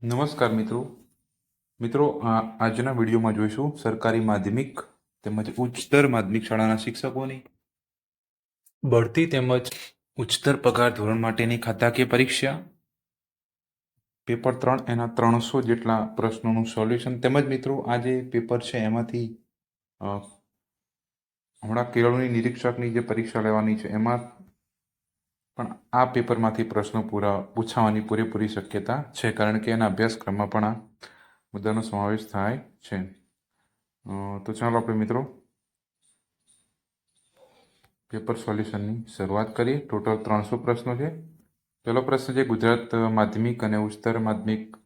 નમસ્કાર મિત્રો આજના વિડીયોમાં જોઈશું સરકારી માધ્યમિક તેમજ ઉચ્ચતર માધ્યમિક શાળાના શિક્ષકોની બઢતી તેમજ ઉચ્ચતર પગાર ધોરણ માટેની ખાતાકીય પરીક્ષા પેપર 3 એના 300 જેટલા પ્રશ્નોનું સોલ્યુશન તેમજ મિત્રો આ જે પેપર છે એમાંથી હમણાં કેળવણી નિરીક્ષકની જે પરીક્ષા લેવાની છે એમાં પણ આ પેપરમાંથી પ્રશ્નો પૂછાવાની પૂરેપૂરી શક્યતા છે, કારણ કે એના અભ્યાસક્રમમાં પણ આ મુદ્દાનો સમાવેશ થાય છે. તો ચાલો આપણે મિત્રો પેપર સોલ્યુશનની શરૂઆત કરીએ. ટોટલ 300 પ્રશ્નો છે. પહેલો પ્રશ્ન છે, ગુજરાત માધ્યમિક અને ઉચ્ચતર માધ્યમિક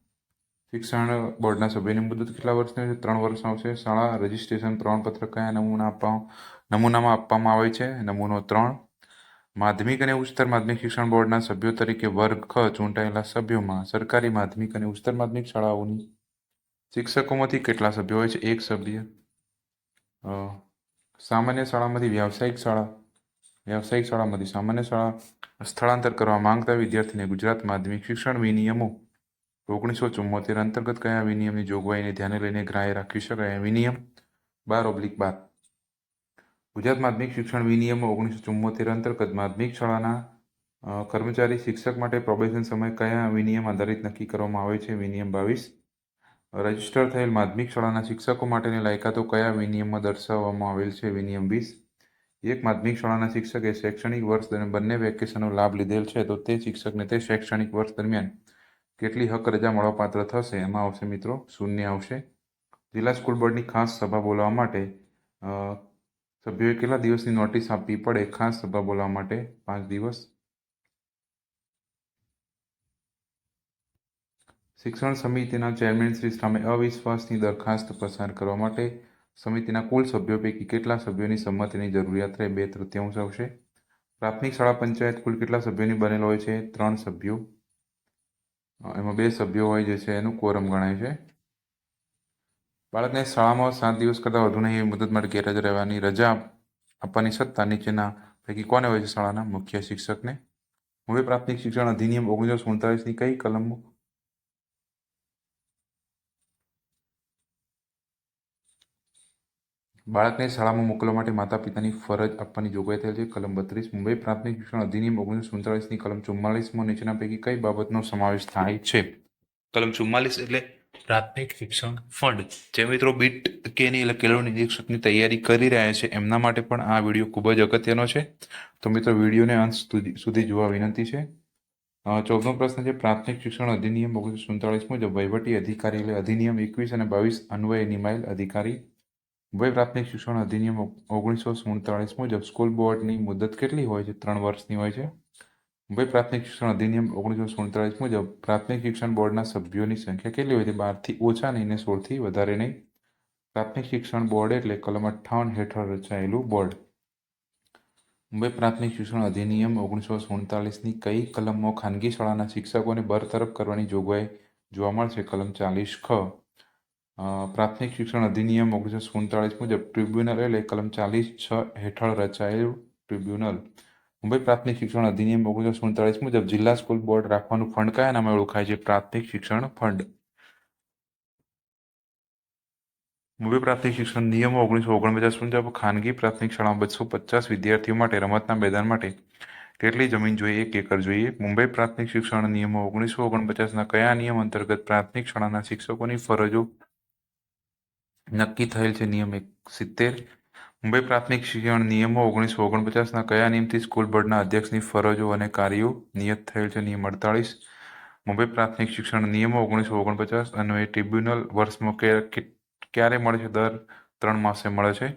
શિક્ષણ બોર્ડના સભ્યની મુદત કેટલા વર્ષની છે? 3 વર્ષ આવશે. શાળા રજિસ્ટ્રેશન પ્રમાણપત્ર કયા નમૂનામાં આપવામાં આવે છે? નમૂનો 3. માધ્યમિક અને ઉચ્ચતર માધ્યમિક શિક્ષણ બોર્ડના સભ્યો તરીકે વર્ગ ખ ચૂંટાયેલા સભ્યોમાં સરકારી માધ્યમિક અને ઉચ્ચતર માધ્યમિક શાળાઓની શિક્ષકોમાંથી કેટલા સભ્યો હોય છે? 1 સભ્ય. સામાન્ય શાળામાંથી વ્યાવસાયિક શાળામાંથી સામાન્ય શાળા સ્થળાંતર કરવા માંગતા વિદ્યાર્થીને ગુજરાત માધ્યમિક શિક્ષણ વિનિયમો 1974 અંતર્ગત કયા વિનિયમની જોગવાઈને ધ્યાને લઈને ગ્રાહ્ય રાખી શકાય? વિનિયમ 12/12. ગુજરાત માધ્યમિક શિક્ષણ વિનિયમો 1974 અંતર્ગત માધ્યમિક શાળાના કર્મચારી શિક્ષક માટે પ્રોબેશન સમય કયા વિનિયમ આધારિત નક્કી કરવામાં આવે છે? વિનિયમ 22. રજિસ્ટર થયેલ માધ્યમિક શાળાના શિક્ષકો માટેની લાયકાતો કયા વિનિયમમાં દર્શાવવામાં આવેલ છે? વિનિયમ 20. એક માધ્યમિક શાળાના શિક્ષકે શૈક્ષણિક વર્ષ દરમિયાન બંને વેકેશનનો લાભ લીધેલ છે તો તે શિક્ષકને તે શૈક્ષણિક વર્ષ દરમિયાન કેટલી હક રજા મળવાપાત્ર થશે? એમાં આવશે મિત્રો 0 આવશે. જિલ્લા સ્કૂલ બોર્ડની ખાસ સભા બોલાવવા માટે સભ્યોએ કેટલા દિવસની નોટિસ આપવી પડે? ખાસ સભા બોલાવવા માટે 5 દિવસ. શિક્ષણ સમિતિના ચેરમેન શ્રી સામે અવિશ્વાસની દરખાસ્ત પસાર કરવા માટે સમિતિના કુલ સભ્યો પૈકી કેટલા સભ્યોની સંમતિની જરૂરિયાત રહે? 2/3 આવશે. પ્રાથમિક શાળા પંચાયત કુલ કેટલા સભ્યોની બનેલ હોય છે? 3 સભ્યો. એમાં 2 સભ્યો હોય જે છે એનું કોરમ ગણાય છે. બાળકને શાળામાં 7 દિવસ કરતાં વધુ નહીં એવી મુદત માટે ગેરહાજર રહેવાની રજા આપવાની સત્તા નીચેના પૈકી કોને હોય છે? શાળાના મુખ્ય શિક્ષકને. હવે પ્રાથમિક શિક્ષણ અધિનિયમ 1947ની કઈ કલમો બાળકને શાળામાં મોકલવા માટે માતા પિતાની ફરજ આપવાની જોગવાઈ થયેલ છે? કલમ 32. મુંબઈ પ્રાથમિક શિક્ષણ અધિનિયમ 1947ની કલમ 44માં નીચેના પૈકી કઈ બાબતનો સમાવેશ થાય છે? કલમ 44 એટલે પ્રાથમિક શિક્ષણ ફંડ. જે મિત્રો બીટ કેની એટલે કેળવણી નિરીક્ષકની તૈયારી કરી રહ્યા છે એમના માટે પણ આ વિડીયો ખૂબ જ અગત્યનો છે. તો મિત્રો વિડીયોને અંત સુધી જોવા વિનંતી છે. 14મો પ્રશ્ન છે, પ્રાથમિક શિક્ષણ અધિનિયમ 1947 મુજબ વહીવટી અધિકારી એટલે અધિનિયમ 21 અને 22 અન્વયે નિમાયેલ અધિકારી. મુંબઈ પ્રાથમિક શિક્ષણ અધિનિયમ 1947 મુજબ સ્કૂલ બોર્ડની મુદત કેટલી હોય છે? 3 વર્ષની હોય છે. મુંબઈ પ્રાથમિક શિક્ષણ અધિનિયમ 1947 મુજબ પ્રાથમિક શિક્ષણ બોર્ડના સભ્યોની સંખ્યા કેટલી હોય છે? 12થી ઓછા નહીં ને 16થી વધારે નહીં. પ્રાથમિક શિક્ષણ બોર્ડ એટલે કલમ 58 હેઠળ રચાયેલું બોર્ડ. મુંબઈ પ્રાથમિક શિક્ષણ અધિનિયમ 1947ની કઈ કલમમાં ખાનગી શાળાના શિક્ષકોને બરતરફ કરવાની જોગવાઈ જોવા મળશે? કલમ 40 ખ. પ્રાથમિક શિક્ષણ અધિનિયમ 1947 મુજબ ટ્રિબ્યુનલ એટલે કલમ 40(6) હેઠળ રચાયેલું ટ્રિબ્યુનલ. મુંબઈ પ્રાથમિક શિક્ષણ અધિનિયમ 1947 મુજબ જિલ્લા સ્કૂલ બોર્ડ રાખવાનું ફંડ કયા નામે ઓળખાય છે? પ્રાથમિક શિક્ષણ ફંડ. મુંબઈ પ્રાથમિક શિક્ષણ નિયમો 1949 મુજબ ખાનગી પ્રાથમિક શાળામાં 250 વિદ્યાર્થીઓ માટે રમતના મેદાન માટે કેટલી જમીન જોઈએ? 1 એકર જોઈએ. મુંબઈ પ્રાથમિક શિક્ષણ નિયમો 1949ના કયા નિયમ અંતર્ગત પ્રાથમિક શાળાના શિક્ષકોની ફરજો નક્કી થયેલ છે? નિયમ 70. મુંબઈ પ્રાથમિક શિક્ષણ નિયમો 1949ના કયા નિયમથી સ્કૂલ બોર્ડના અધ્યક્ષની ફરજો અને કાર્યો નિયત થયેલ છે? નિયમ 48. મુંબઈ પ્રાથમિક શિક્ષણ નિયમો 1949 અન્વયે ટ્રિબ્યુનલ વર્ષમાં ક્યારે મળે છે? દર 3 માસે મળે છે.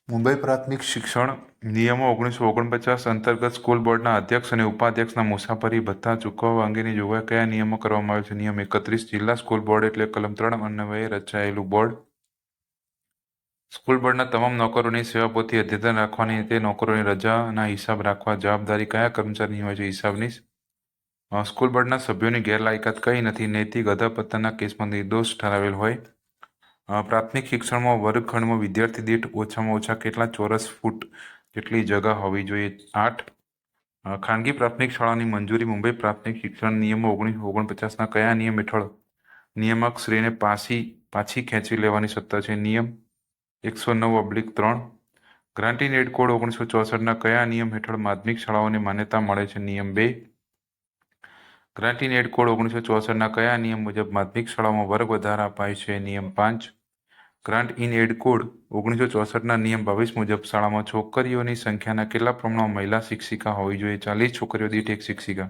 મુંબઈ પ્રાથમિક શિક્ષણ નિયમો 1949 અંતર્ગત સ્કૂલ બોર્ડના અધ્યક્ષ અને ઉપાધ્યક્ષના મુસાફરી ભથ્થા ચૂકવવા અંગેની જોગવાઈ કયા નિયમો કરવામાં આવે છે? નિયમ 31. જિલ્લા સ્કૂલ બોર્ડ એટલે કલમ 3 અન્વયે રચાયેલું બોર્ડ. સ્કૂલ બોર્ડના તમામ નોકરોની સેવાપોથી અદ્યતન રાખવાની તે નોકરોની રજાના હિસાબ રાખવા જવાબદારી કયા કર્મચારીની હોય છે? હિસાબનીશ. સ્કૂલ બોર્ડના સભ્યોની ગેરલાયકાત કઈ નથી નૈતિક અધપતનના કેસમાં નિર્દોષ ઠરાવેલ હોય. પ્રાથમિક શિક્ષણમાં વર્ગખંડમાં વિદ્યાર્થી દીઠ ઓછામાં ઓછા કેટલા ચોરસ ફૂટ જેટલી જગા હોવી જોઈએ? 8. ખાનગી પ્રાથમિક શાળાની મંજૂરી મુંબઈ પ્રાથમિક શિક્ષણ નિયમો 1949ના કયા નિયમ હેઠળ નિયામક શ્રીને પાછી ખેંચી લેવાની સત્તા છે? નિયમ 109/3. ગ્રાન્ટ ઇન એડ કોડ 1964ના કયા નિયમ હેઠળ માધ્યમિક શાળાઓને માન્યતા મળે છે? નિયમ 2. ગ્રાન્ટ ઇન એડ કોડ 1964ના કયા નિયમ મુજબ માધ્યમિક શાળાઓમાં વર્ગ વધારા અપાય છે? નિયમ 5. ગ્રાન્ટ ઇન એડ કોડ 1964ના નિયમ 22 મુજબ શાળામાં છોકરીઓની સંખ્યાના કેટલા પ્રમાણમાં મહિલા શિક્ષિકા હોવી જોઈએ? 40 છોકરીઓ દીઠ એક શિક્ષિકા.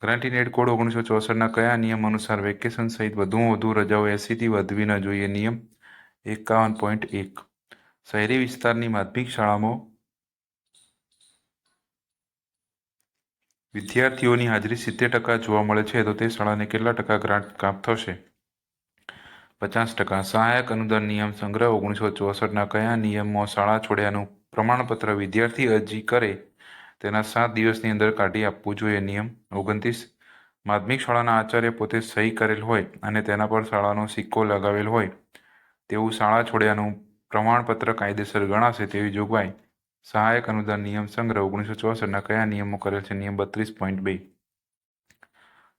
ગ્રાન્ટ ઇન એડ કોડ 1964ના કયા નિયમ અનુસાર વેકેશન સહિત વધુમાં વધુ રજાઓ 80થી વધવી ન જોઈએ? નિયમ 51.1. શહેરી વિસ્તારની માધ્યમિક શાળામાં વિદ્યાર્થીઓની હાજરી 70% જોવા મળે છે તો તે શાળાને કેટલા ટકા ગ્રાન્ટ કાપ થશે? 50%. સહાયક અનુદાન નિયમ સંગ્રહ 1964ના કયા નિયમમાં શાળા છોડ્યાનું પ્રમાણપત્ર વિદ્યાર્થી અરજી કરે તેના 7 દિવસની અંદર કાઢી આપવું જોઈએ? નિયમ 29. માધ્યમિક શાળાના આચાર્ય પોતે સહી કરેલ હોય અને તેના પર શાળાનો સિક્કો લગાવેલ હોય તેવું શાળા છોડ્યાનું પ્રમાણપત્ર કાયદેસર ગણાશે તેવી જોગવાઈ સહાયક અનુદાન નિયમ સંગ્રહ 1964ના કયા નિયમો કરેલ છે? નિયમ 32.2.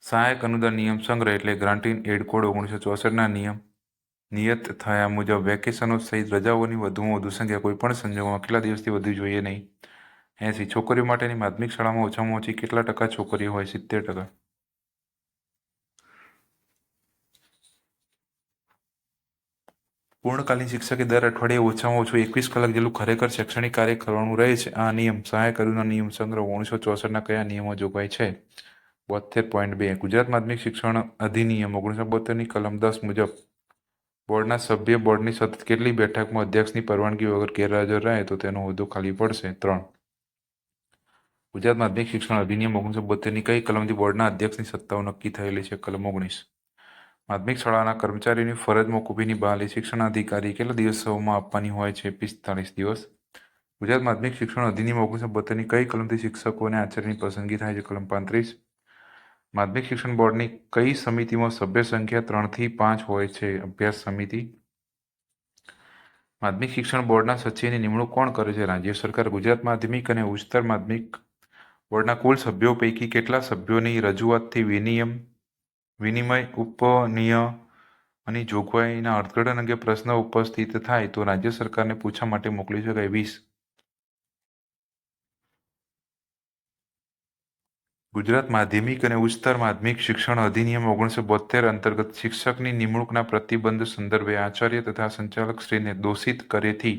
સહાયક અનુદાન નિયમ સંગ્રહ એટલે ગ્રાન્ટ ઇન એડ કોડ 1964ના નિયત થયા મુજબ વેકેશનો સહિત રજાઓની વધુમાં વધુ સંખ્યા કોઈપણ સંજોગોમાં કેટલા દિવસથી વધવી જોઈએ નહીં? 80. છોકરીઓ માટેની માધ્યમિક શાળામાં ઓછામાં ઓછી કેટલા ટકા છોકરીઓ હોય? 70%. પૂર્ણકાલીન શિક્ષકે દર અઠવાડિયે ઓછામાં ઓછું 21 કલાક જેટલું ખરેખર શૈક્ષણિક કાર્ય કરવાનું રહે છે. આ નિયમ સહાયક અનુદાન નિયમ સંગ્રહ 1964ના કયા નિયમો જોગવાઈ છે? 72.2. ગુજરાત માધ્યમિક શિક્ષણ અધિનિયમ 1972ની કલમ 10 મુજબ બોર્ડના સભ્ય બોર્ડની સતત કેટલી બેઠકમાં અધ્યક્ષની પરવાનગી વગર ગેરહાજર રહે તો તેનો હોદ્દો ખાલી પડશે? 3. ગુજરાત માધ્યમિક શિક્ષણ અધિનિયમ 1972ની કઈ કલમથી બોર્ડના અધ્યક્ષની સત્તાઓ નક્કી થયેલી છે? કલમ 19. માધ્યમિક શાળાના કર્મચારીઓની ફરજ મોકૂફીની બહાલી શિક્ષણાધિકારી કેટલા દિવસોમાં આપવાની હોય છે? 45 દિવસ. ગુજરાત માધ્યમિક શિક્ષણ અધિનિયમ 1972ની કઈ કલમથી શિક્ષકો અને આચાર્યની પસંદગી થાય છે? કલમ 35. માધ્યમિક શિક્ષણ બોર્ડની કઈ સમિતિમાં સભ્ય સંખ્યા 3 થી 5 હોય છે? અભ્યાસ સમિતિ. માધ્યમિક શિક્ષણ બોર્ડના સચિવની નિમણૂક કોણ કરે છે? રાજ્ય સરકાર. ગુજરાત માધ્યમિક અને ઉચ્ચતર માધ્યમિક બોર્ડના કુલ સભ્યો પૈકી કેટલા સભ્યોની રજૂઆતથી વિનિમય ઉપનિયમની જોગવાઈના અર્થઘટન અંગે પ્રશ્ન ઉપસ્થિત થાય તો રાજ્ય સરકારને પૂછવા માટે મોકલી શકાય? 20. ગુજરાત માધ્યમિક અને ઉચ્ચતર માધ્યમિક શિક્ષણ અધિનિયમ 1972 અંતર્ગત શિક્ષકની નિમણૂકના પ્રતિબંધ સંદર્ભે આચાર્ય તથા સંચાલકશ્રીને દોષિત કરેથી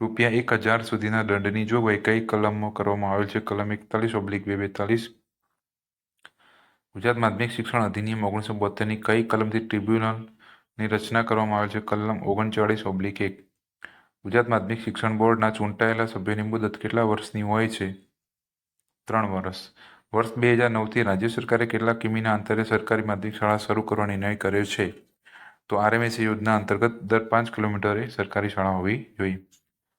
₹1000 સુધીના દંડની જોગવાઈ કઈ કલમમાં કરવામાં આવેલ છે? કલમ 41/242. ગુજરાત માધ્યમિક શિક્ષણ અધિનિયમ 1972ની કઈ કલમથી ટ્રિબ્યુનલની રચના કરવામાં આવેલ છે? કલમ 39/1. ગુજરાત માધ્યમિક શિક્ષણ બોર્ડના ચૂંટાયેલા સભ્યોની મુદત કેટલા વર્ષની હોય છે? 3 વર્ષ. વર્ષ 2009થી રાજ્ય સરકારે કેટલા કિમીના અંતરે સરકારી માધ્યમિક શાળા શરૂ કરવાનો નિર્ણય કર્યો છે? તો RMS યોજના અંતર્ગત દર 5 કિલોમીટરે સરકારી શાળા હોવી જોઈએ.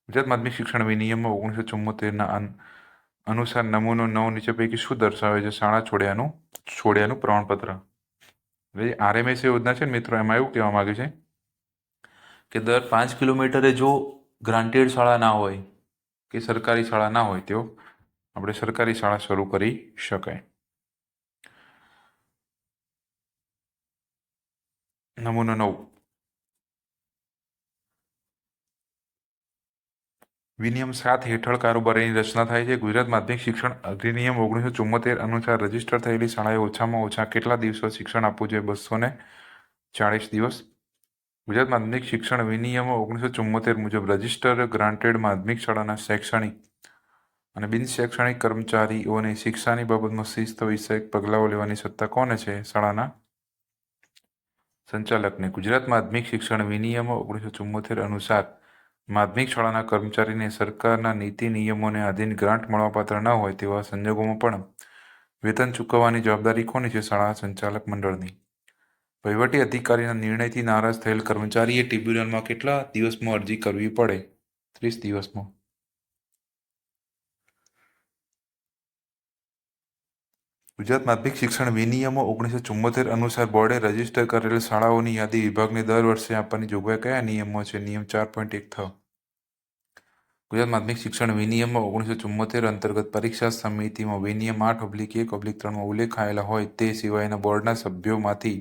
ગુજરાત માધ્યમિક શિક્ષણ વિનિયમો 1974ના અનુસાર નમૂનો 9 નીચે પૈકી શું દર્શાવે છે? શાળા છોડ્યાનું પ્રમાણપત્ર. એટલે RMS યોજના છે ને મિત્રો, એમાં એવું કહેવા માંગે છે કે દર 5 કિલોમીટરે જો ગ્રાન્ટેડ શાળા ના હોય કે સરકારી શાળા ના હોય તો આપણે સરકારી શાળા શરૂ કરી શકાય. નમૂનો 9. વિનિયમ 7 હેઠળ કારોબારીની રચના થાય છે. ગુજરાત માધ્યમિક શિક્ષણ અધિનિયમ 1974 અનુસાર રજીસ્ટર થયેલી શાળાએ ઓછામાં ઓછા કેટલા દિવસો શિક્ષણ આપવું જોઈએ? 240 દિવસ. ગુજરાત માધ્યમિક શિક્ષણ વિનિયમો 1974 મુજબ રજીસ્ટર ગ્રાન્ટેડ માધ્યમિક શાળાના શૈક્ષણિક અને બિન શૈક્ષણિક કર્મચારીઓને શિક્ષાની બાબતમાં શિસ્ત વિષયક પગલાઓ લેવાની સત્તા કોને છે? શાળાના સંચાલકને. ગુજરાત માધ્યમિક શિક્ષણ વિનિયમો 1974 અનુસાર માધ્યમિક શાળાના કર્મચારીને સરકારના નીતિ નિયમોને આધીન ગ્રાન્ટ મળવાપાત્ર ન હોય તેવા સંજોગોમાં પણ વેતન ચૂકવવાની જવાબદારી કોની છે? શાળા સંચાલક મંડળની. વહીવટી અધિકારીના નિર્ણયથી નારાજ થયેલ કર્મચારીએ ટ્રિબ્યુનલમાં કેટલા દિવસમાં અરજી કરવી પડે? 30 દિવસમાં. ગુજરાત માધ્યમિક શિક્ષણ વિનિયમો 1974 અનુસાર બોર્ડે રજીસ્ટર કરેલ શાળાઓની યાદી વિભાગને દર વર્ષે આપવાની જોગવાઈ કયા નિયમમાં છે? નિયમ 4.1. ગુજરાત માધ્યમિક શિક્ષણ વિનિયમમાં 1974 અંતર્ગત પરીક્ષા સમિતિમાં વિનિયમ 8/1/3માં ઉલ્લેખાયેલા હોય તે સિવાયના બોર્ડના સભ્યોમાંથી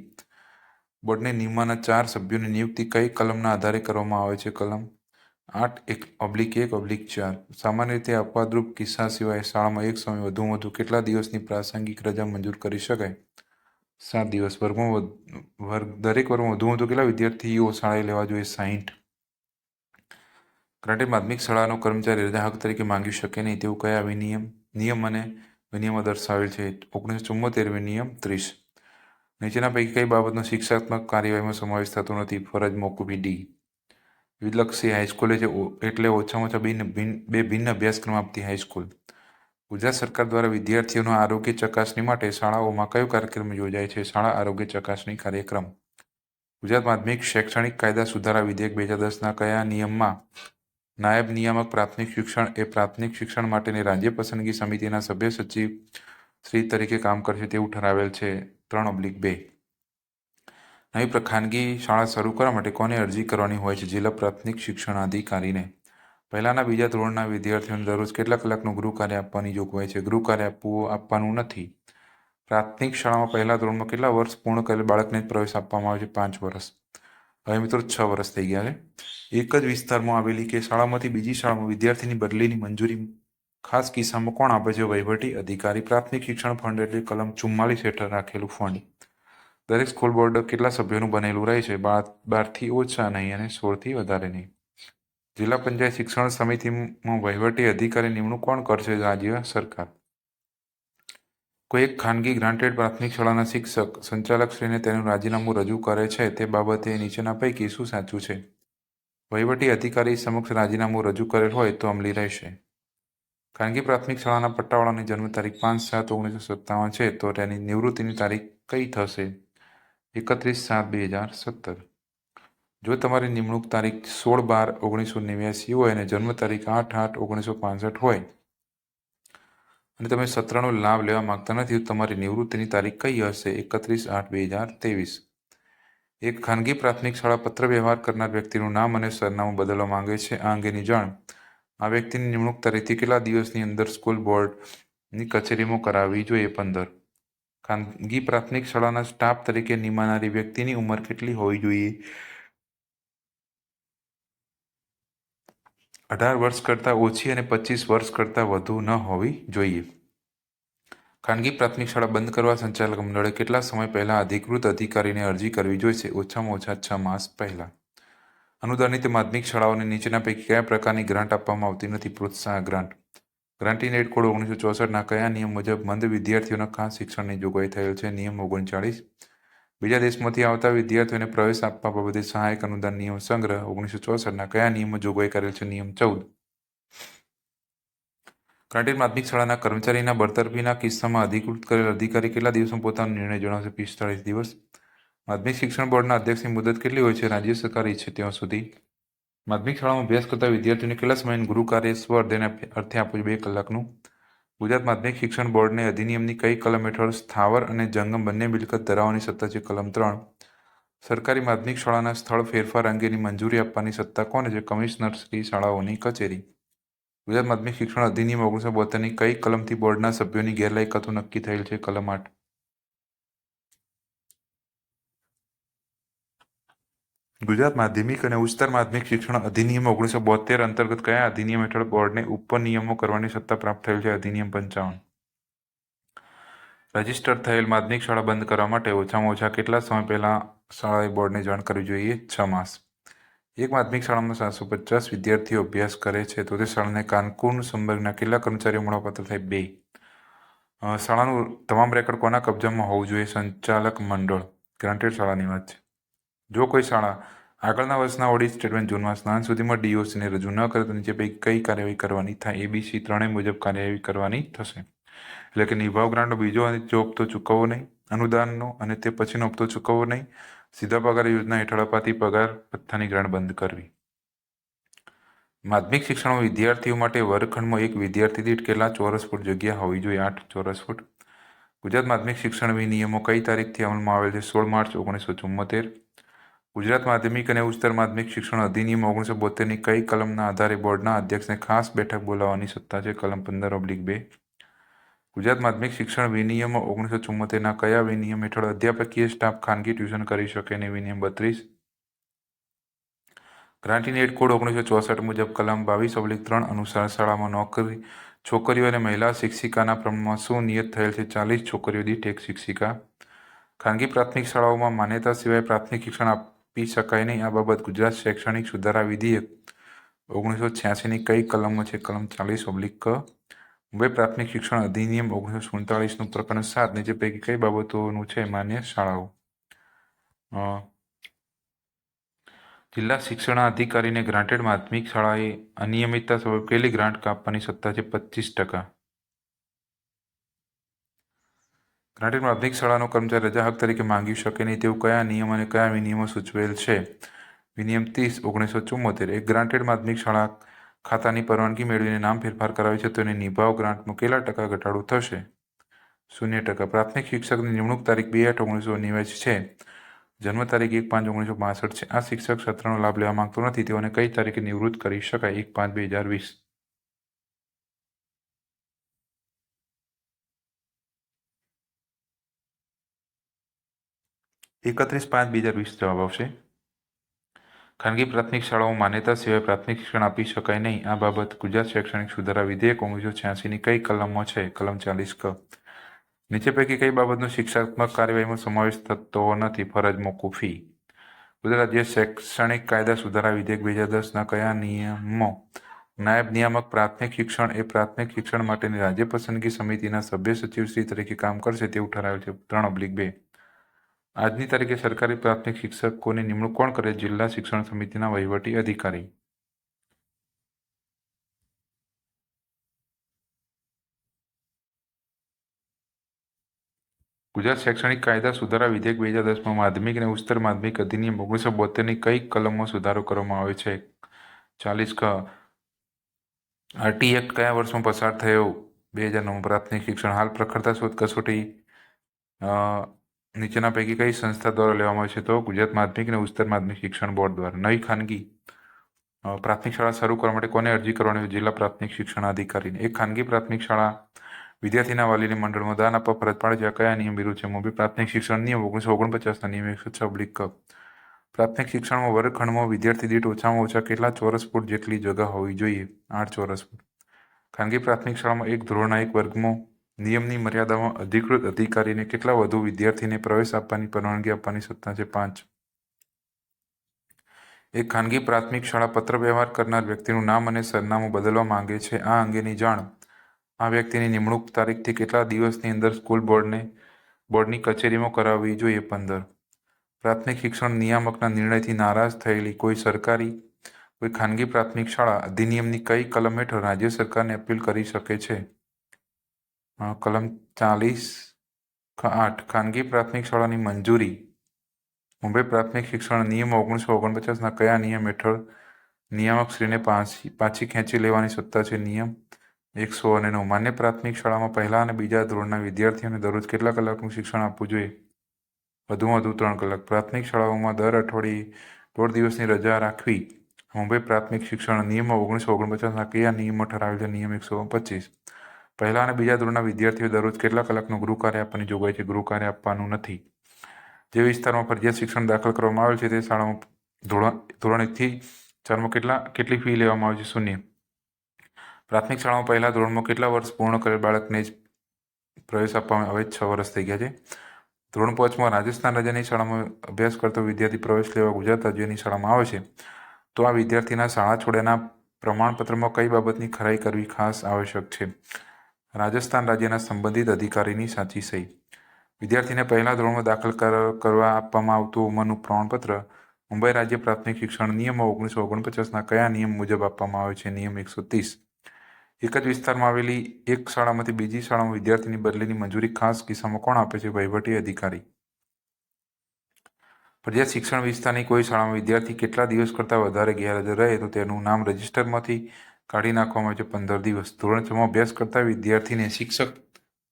બોર્ડની નિમવાના 4 સભ્યોની નિયુક્તિ કઈ કલમના આધારે કરવામાં આવે છે? કલમ 8/1/4. સામાન્ય રીતે અપવાદરૂપ કિસ્સા સિવાય શાળામાં એક સમયે વધુમાં વધુ કેટલા દિવસની પ્રાસંગિક રજા મંજૂર કરી શકાય? 7 દિવસ. દરેક વર્ગમાં વધુમાં વધુ કેટલા વિદ્યાર્થીઓ શાળાએ લેવા જોઈએ? 60. ગ્રાન્ટેડ માધ્યમિક શાળાનો કર્મચારી રજા હક તરીકે માંગી શકે નહીં તેવું કયા નિયમ અને વિનિયમમાં દર્શાવેલ છે? 1974 વિનિયમ 30. નીચેના પૈકી કઈ બાબતનો શિક્ષાત્મક કાર્યવાહીમાં સમાવેશ થતો નથી? ફરજ મોકૂફી. ડી. વિલક્ષી હાઈસ્કૂલ એટલે ઓછામાં ઓછા બે ભિન્ન અભ્યાસક્રમ આપતી હાઈસ્કૂલ. ગુજરાત સરકાર દ્વારા વિદ્યાર્થીઓના આરોગ્ય ચકાસણી માટે શાળાઓમાં કયો કાર્યક્રમ યોજાય છે? શાળા આરોગ્ય ચકાસણી કાર્યક્રમ. ગુજરાત માધ્યમિક શૈક્ષણિક કાયદા સુધારા વિધેયક 2010ના કયા નિયમમાં નાયબ નિયામક પ્રાથમિક શિક્ષણ એ પ્રાથમિક શિક્ષણ માટેની રાજ્ય પસંદગી સમિતિના સભ્ય સચિવ શ્રી તરીકે કામ કરશે તેવું ઠરાવેલ છે? 3/2. નવી ખાનગી શાળા શરૂ કરવા માટે કોને અરજી કરવાની હોય છે? જિલ્લા પ્રાથમિક શિક્ષણાધિકારીને. પહેલાના બીજા ધોરણના વિદ્યાર્થીઓને દરરોજ કેટલા કલાકનું ગૃહ કાર્ય આપવાની જોગવાઈ છે? ગૃહ કાર્ય આપવાનું નથી. પ્રાથમિક શાળામાં પહેલા ધોરણમાં કેટલા વર્ષ પૂર્ણ કરેલ બાળકને જ પ્રવેશ આપવામાં આવે છે? 5 વર્ષ. હવે મિત્રો 6 વર્ષ થઈ ગયા છે. એક જ વિસ્તારમાં આવેલી કે શાળામાંથી બીજી શાળામાં વિદ્યાર્થીની બદલીની મંજૂરી ખાસ કિસ્સામાં કોણ આપે છે? વહીવટી અધિકારી. પ્રાથમિક શિક્ષણ ફંડ એટલે કલમ 44 હેઠળ રાખેલું ફંડ. દરેક સ્કૂલ બોર્ડ કેટલા સભ્યોનું બનેલું રહે છે? 12થી ઓછા નહીં અને 16થી વધારે નહીં. જિલ્લા પંચાયત શિક્ષણ સમિતિમાં વહીવટી અધિકારી નિમણૂક કોણ કરશે? રાજ્ય સરકાર. કોઈ એક ખાનગી ગ્રાન્ટેડ પ્રાથમિક શાળાના શિક્ષક સંચાલકશ્રીને તેનું રાજીનામું રજૂ કરે છે તે બાબતે નીચેના પૈકી શું સાચું છે? વહીવટી અધિકારી સમક્ષ રાજીનામું રજૂ કરેલ હોય તો અમલી રહેશે. ખાનગી પ્રાથમિક શાળાના પટ્ટાવાળાની જન્મ તારીખ 5/7/1957 છે તો તેની નિવૃત્તિની તારીખ કઈ થશે? 31/7/2017. જો તમારી નિમણૂક તારીખ 16/12/1989 હોય અને જન્મ તારીખ 8/8/1965 હોય અને તમે સત્રનો લાભ લેવા માંગતા નથી તો તમારી નિવૃત્તિની તારીખ કઈ હશે? 31/8/2023. એક ખાનગી પ્રાથમિક શાળા પત્ર વ્યવહાર કરનાર વ્યક્તિનું નામ અને સરનામું બદલવા માંગે છે. આ અંગેની જાણ આ વ્યક્તિની નિમણૂક તારીખથી કેટલા દિવસની અંદર સ્કૂલ બોર્ડની કચેરીમાં કરાવવી જોઈએ? 15. ખાનગી પ્રાથમિક શાળાના સ્ટાફ તરીકે નિમાનારી વ્યક્તિની ઉંમર કેટલી હોવી જોઈએ? 18 વર્ષ કરતાં ઓછી અને 25 વર્ષ કરતાં વધુ ન હોવી જોઈએ. ખાનગી પ્રાથમિક શાળા બંધ કરવા સંચાલક મંડળે કેટલા સમય પહેલા અધિકૃત અધિકારીને અરજી કરવી જોઈશે? ઓછામાં ઓછા 6 માસ પહેલા. અનુદાનિત માધ્યમિક શાળાઓને નીચેના પૈકી કયા પ્રકારની ગ્રાન્ટ આપવામાં આવતી નથી? પ્રોત્સાહક ગ્રાન્ટ. ગ્રાન્ટિંગ એડ કોડ 1964ના કયા નિયમ મુજબ મંદ વિદ્યાર્થીઓના ખાસ શિક્ષણની જોગવાઈ થયેલ છે? નિયમ 39. બીજા દેશમાંથી આવતા વિદ્યાર્થીઓને પ્રવેશ આપવા બાબતે સહાયક અનુદાન નિયમ સંગ્રહ 1964ના કયા નિયમમાં જોગવાઈ કરેલ છે? નિયમ 14. ગ્રાન્ટેડ માધ્યમિક શાળાના કર્મચારીના બરતરફીના કિસ્સામાં અધિકૃત કરેલ અધિકારી કેટલા દિવસમાં પોતાનો નિર્ણય જણાવશે? 45 દિવસ. માધ્યમિક શિક્ષણ બોર્ડના અધ્યક્ષની મુદત કેટલી હોય છે? રાજ્ય સરકાર ઈચ્છે ત્યાં સુધી. માધ્યમિક શાળામાં અભ્યાસ કરતા વિદ્યાર્થીઓને કેટલા સમયનું ગૃહ કાર્ય સ્વ અર્થે આપવું? 2 કલાકનું. ગુજરાત માધ્યમિક શિક્ષણ બોર્ડને અધિનિયમની કઈ કલમ હેઠળ સ્થાવર અને જંગમ બંને મિલકત ધરાવવાની સત્તા છે? કલમ 3. સરકારી માધ્યમિક શાળાના સ્થળ ફેરફાર અંગેની મંજૂરી આપવાની સત્તા કોને છે? કમિશનર શ્રી શાળાઓની કચેરી. ગુજરાત માધ્યમિક શિક્ષણ અધિનિયમ 1972ની કઈ કલમથી બોર્ડના સભ્યોની ગેરલાયકાતો નક્કી થયેલ છે? કલમ 8. ગુજરાત માધ્યમિક અને ઉચ્ચતર માધ્યમિક શિક્ષણ અધિનિયમ 1972 અંતર્ગત કયા અધિનિયમ હેઠળ બોર્ડને ઉપનિયમો કરવાની સત્તા પ્રાપ્ત થયેલ છે? અધિનિયમ 55. રજીસ્ટર થયેલ માધ્યમિક શાળા બંધ કરવા માટે ઓછામાં ઓછા કેટલા સમય પહેલા શાળાએ બોર્ડને જાણ કરવી જોઈએ? 6 માસ. એક માધ્યમિક શાળામાં 750 વિદ્યાર્થીઓ અભ્યાસ કરે છે તો તે શાળાને કાનૂન સંબંધના કેટલા કર્મચારીઓ મળવાપાત્ર થાય? 2. શાળાનું તમામ રેકોર્ડ કોના કબજામાં હોવું જોઈએ? સંચાલક મંડળ. ગ્રાન્ટેડ શાળાની વાત છે. જો કોઈ શાળા આગળના વર્ષના ઓડિટ સ્ટેટમેન્ટ જૂનમાં સ્નાન સુધીમાં ડીઓસીને રજૂ ન કરે તો નીચે પૈકી કઈ કાર્યવાહી કરવાની થાય? ABC ત્રણેય મુજબ કાર્યવાહી કરવાની થશે. એટલે કે નિભાવ ગ્રાન્ટનો બીજો જો હપ્તો ચૂકવવો નહીં, અનુદાનનો અને તે પછીનો હપ્તો ચૂકવવો નહીં, સીધા પગાર યોજના હેઠળ અપાતી પગાર ભથ્થાની ગ્રાન્ટ બંધ કરવી. માધ્યમિક શિક્ષણમાં વિદ્યાર્થીઓ માટે વર્ગખંડમાં એક વિદ્યાર્થી દીઠ કેટલા ચોરસ ફૂટ જગ્યા હોવી જોઈએ? 8 ચોરસ ફૂટ. ગુજરાત માધ્યમિક શિક્ષણ વિનિયમો કઈ તારીખથી અમલમાં આવેલ છે? 16 માર્ચ 1974. ગુજરાત માધ્યમિક અને ઉચ્ચતર માધ્યમિક શિક્ષણ અધિનિયમ 1972ની કઈ કલમના આધારે બોર્ડના અધ્યક્ષને ખાસ બેઠક બોલાવવાની સત્તા છે? કલમ 15/2. ગુજરાત માધ્યમિક શિક્ષણ વિનિયમ 1974ના કયા વિનિયમ હેઠળ અધ્યાપકીય સ્ટાફ ખાનગી ટ્યુશન કરી શકે નહીં? વિનિયમ 32. ગ્રાન્ટ ઇન એડ કોડ 1964 મુજબ કલમ 22/3 અનુસાર શાળામાં છોકરીઓ અને મહિલા શિક્ષિકાના પ્રમાણમાં શું નિયત થયેલ છે? 40 છોકરીઓ દીઠ એક શિક્ષિકા. ખાનગી પ્રાથમિક શાળાઓમાં માન્યતા સિવાય પ્રાથમિક શિક્ષણ આપી શકાય નહીં. આ બાબત ગુજરાત શૈક્ષણિક સુધારા વિધેયક 1986ની કઈ કલમમાં છે? કલમ 40/ક. મુંબઈ પ્રાથમિક શિક્ષણ અધિનિયમ 1947નું પ્રકરણ 7 નીચે પૈકી કઈ બાબતોનું છે? માન્ય શાળાઓ. જિલ્લા શિક્ષણાધિકારીને ગ્રાન્ટેડ માધ્યમિક શાળાએ અનિયમિતતા સબબ કેટલી ગ્રાન્ટ કાપવાની સત્તા છે? 25%. ગ્રાન્ટેડ માધ્યમિક શાળાનો કર્મચારી રજા હક તરીકે માંગી શકે નહીં તેવું કયા નિયમ અને કયા વિનિયમો સૂચવેલ છે? વિનિયમ 30/1974. એક ગ્રાન્ટેડ માધ્યમિક શાળા ખાતાની પરવાનગી મેળવીને નામ ફેરફાર કરાવે છે તો એને નિભાવ ગ્રાન્ટમાં કેટલા ટકા ઘટાડો થશે? 0%. પ્રાથમિક શિક્ષકની નિમણૂક તારીખ 2/8/1989 છે. જન્મ તારીખ 1/5/1962 છે. આ શિક્ષક સત્રનો લાભ લેવા માંગતો નથી તેઓને કઈ તારીખે નિવૃત્ત કરી શકાય? 1/5/2020. 31/5/2020 જવાબ આવશે. ખાનગી પ્રાથમિક શાળાઓ માન્યતા સિવાય પ્રાથમિક શિક્ષણ આપી શકાય નહીં. આ બાબત ગુજરાત શૈક્ષણિક સુધારા વિધેયક 1986ની કઈ કલમમાં છે? કલમ 40ક. નીચે પૈકી કઈ બાબતનો શિક્ષાત્મક કાર્યવાહીમાં સમાવેશ થતો નથી? ફરજ મોકૂફી. ગુજરાત રાજ્ય શૈક્ષણિક કાયદા સુધારા વિધેયક 2010ના કયા નિયમો નાયબ નિયામક પ્રાથમિક શિક્ષણ એ પ્રાથમિક શિક્ષણ માટેની રાજ્ય પસંદગી સમિતિના સભ્ય સચિવશ્રી તરીકે કામ કરશે તેવું ઠરાવેલ છે? 3/2. આજની તારીખે સરકારી પ્રાથમિક શિક્ષકોની નિમણૂક કોણ કરે? જિલ્લા શિક્ષણ સમિતિના વહીવટી અધિકારી. ગુજરાત શૈક્ષણિક કાયદા સુધારા વિધેયક 2010માં માધ્યમિક અને ઉચ્ચતર માધ્યમિક અધિનિયમ 1972ની કઈ કલમમાં સુધારો કરવામાં આવ્યો છે? 40ક. આરટી એક્ટ કયા વર્ષમાં પસાર થયો? 2009. પ્રાથમિક શિક્ષણ હાલ પ્રખરતા શોધ કસોટી નીચેના પૈકી કઈ સંસ્થા દ્વારા લેવામાં આવે છે? તો ગુજરાત માધ્યમિક અને ઉચ્ચતર માધ્યમિક શિક્ષણ બોર્ડ દ્વારા. નવી ખાનગી પ્રાથમિક શાળા શરૂ કરવા માટે કોને અરજી કરવાની? જિલ્લા પ્રાથમિક શિક્ષણાધિકારીને. એક ખાનગી પ્રાથમિક શાળા વિદ્યાર્થીના વાલીને મંડળમાં દાન આપવા ફરજ પાડે છે. આ કયા નિયમ વિરુદ્ધ છે? મુંબઈ પ્રાથમિક શિક્ષણ નિયમ 1949ના નિયમ 106/ક. પ્રાથમિક શિક્ષણમાં વર્ગખંડમાં વિદ્યાર્થી દીઠ ઓછામાં ઓછા કેટલા ચોરસ ફૂટ જેટલી જગ્યા હોવી જોઈએ? 8 ચોરસ ફૂટ. ખાનગી પ્રાથમિક શાળામાં એક ધોરણના એક વર્ગમાં નિયમની મર્યાદામાં અધિકૃત અધિકારીને કેટલા વધુ વિદ્યાર્થીને પ્રવેશ આપવાની પરવાનગી આપવાની સત્તા છે? 5. એક ખાનગી પ્રાથમિક શાળા પત્ર વ્યવહાર કરનાર વ્યક્તિનું નામ અને સરનામું બદલવા માંગે છે. આ અંગેની જાણ આ વ્યક્તિની નિમણૂક તારીખથી કેટલા દિવસની અંદર સ્કૂલ બોર્ડની કચેરીમાં કરાવવી જોઈએ? 15. પ્રાથમિક શિક્ષણ નિયામકના નિર્ણયથી નારાજ થયેલી કોઈ ખાનગી પ્રાથમિક શાળા અધિનિયમની કઈ કલમ હેઠળ રાજ્ય સરકારને અપીલ કરી શકે છે? કલમ 40(8). ખાનગી પ્રાથમિક શાળાની મંજૂરી મુંબઈ પ્રાથમિક શિક્ષણ નિયમ 1949ના કયા નિયમ હેઠળ નિયામકશ્રીને પાછી ખેંચી લેવાની સત્તા છે? નિયમ 109. માન્ય પ્રાથમિક શાળામાં પહેલા અને બીજા ધોરણના વિદ્યાર્થીઓને દરરોજ કેટલા કલાકનું શિક્ષણ આપવું જોઈએ? વધુમાં વધુ 3 કલાક. પ્રાથમિક શાળાઓમાં દર અઠવાડિયે 1.5 દિવસની રજા રાખવી મુંબઈ પ્રાથમિક શિક્ષણ નિયમ 1949ના કયા નિયમમાં ઠરાવેલ છે? નિયમ 125. પહેલા અને બીજા ધોરણના વિદ્યાર્થીઓ દરરોજ કેટલા કલાકનું ગૃહ કાર્ય આપવાની જોગવાઈ છે? ગૃહ કાર્ય આપવાનું નથી. જે વિસ્તારમાં ફરજિયાત શિક્ષણ દાખલ કરવામાં આવેલ છે તે શાળામાં ધોરણ 1 થી 4માં કેટલી ફી લેવામાં આવે છે? 0. પ્રાથમિક શાળામાં પહેલા ધોરણમાં કેટલા વર્ષ પૂર્ણ કરેલ બાળકને જ પ્રવેશ આપવામાં આવે? 6 વર્ષ થઈ ગયા છે. ધોરણ 5માં રાજસ્થાન રાજ્યની શાળામાં અભ્યાસ કરતો વિદ્યાર્થી પ્રવેશ લેવા ગુજરાત રાજ્યની શાળામાં આવે છે તો આ વિદ્યાર્થીના શાળા છોડ્યાના પ્રમાણપત્રમાં કઈ બાબતની ખરાઈ કરવી ખાસ આવશ્યક છે? રાજસ્થાન રાજ્યના સંબંધિત અધિકારીની સાચી સહી. વિદ્યાર્થીને પહેલા ધોરણમાં દાખલ કરવા આપવામાં આવતું ઉંમરનું પ્રમાણપત્ર મુંબઈ રાજ્ય પ્રાથમિક શિક્ષણ નિયમ 1949ના કયા નિયમ મુજબ આપવામાં આવે છે? નિયમ 130. એક જ વિસ્તારમાં આવેલી એક શાળામાંથી બીજી શાળામાં વિદ્યાર્થીની બદલીની મંજૂરી ખાસ કિસ્સામાં કોણ આપે છે? વહીવટી અધિકારી. ફરજિયાત શિક્ષણ વિસ્તારની કોઈ શાળામાં વિદ્યાર્થી કેટલા દિવસ કરતાં વધારે ગેરહાજર રહે તો તેનું નામ રજિસ્ટરમાંથી કાઢી નાખવામાં આવે છે? 15 દિવસ. ધોરણ 6માં અભ્યાસ કરતા વિદ્યાર્થીને શિક્ષક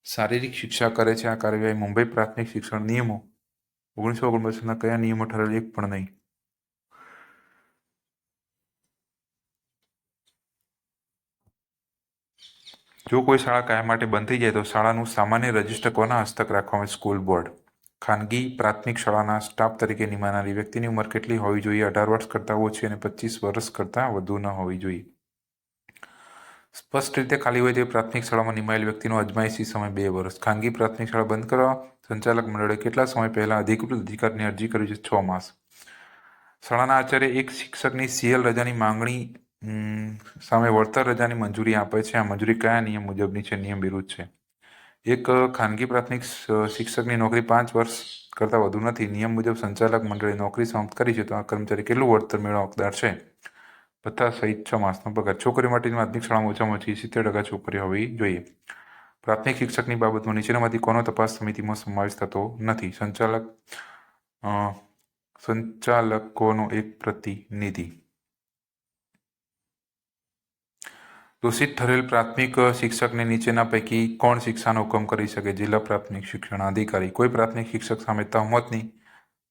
શારીરિક શિક્ષા કરે છે. આ કાર્યવાહી મુંબઈ પ્રાથમિક શિક્ષણ નિયમો 1949ના કયા નિયમો ઠરેલ? એક પણ નહીં. જો કોઈ શાળા કાયમ માટે બંધ થઈ જાય તો શાળાનું સામાન્ય રજિસ્ટર કોના હસ્તક રાખવામાં આવે? School board. ખાનગી પ્રાથમિક શાળાના સ્ટાફ તરીકે નિમાનારી વ્યક્તિની ઉંમર કેટલી હોવી જોઈએ? 18 વર્ષ કરતાં ઓછી અને 25 વર્ષ કરતાં વધુ ન હોવી જોઈએ. સ્પષ્ટ રીતે ખાલી હોય તેવી પ્રાથમિક શાળામાં નિમાયેલ વ્યક્તિનો અજમાયશી સમય 2 વર્ષ. ખાનગી પ્રાથમિક શાળા બંધ કરવા સંચાલક મંડળે કેટલા સમય પહેલા અધિકૃત અધિકારીની અરજી કરી છે? 6 માસ. શાળાના આચાર્ય એક શિક્ષકની CL રજાની માંગણી સામે વળતર રજાની મંજૂરી આપે છે. આ મંજૂરી કયા નિયમ મુજબની છે? નિયમ વિરુદ્ધ છે. એક ખાનગી પ્રાથમિક શિક્ષકની નોકરી 5 વર્ષ કરતાં વધુ નથી. નિયમ મુજબ સંચાલક મંડળે નોકરી સમાપ્ત કરી છે તો આ કર્મચારી કેટલું વળતર મેળવવા હકદાર છે? ભથ્થા સહિત 6 માસનો પગાર. છોકરીઓ માટેની માધ્યમિક શાળામાં ઓછામાં ઓછી 70% છોકરીઓ હોવી જોઈએ. પ્રાથમિક શિક્ષકની બાબતમાં નીચેનામાંથી કોનો તપાસ સમિતિમાં સમાવેશ થતો નથી? સંચાલકોનો એક પ્રતિનિધિ. દોષિત ઠરેલ પ્રાથમિક શિક્ષકને નીચેના પૈકી કોણ શિક્ષાનો હુકમ કરી શકે? જિલ્લા પ્રાથમિક શિક્ષણ અધિકારી. કોઈ પ્રાથમિક શિક્ષક સામે તહોમતની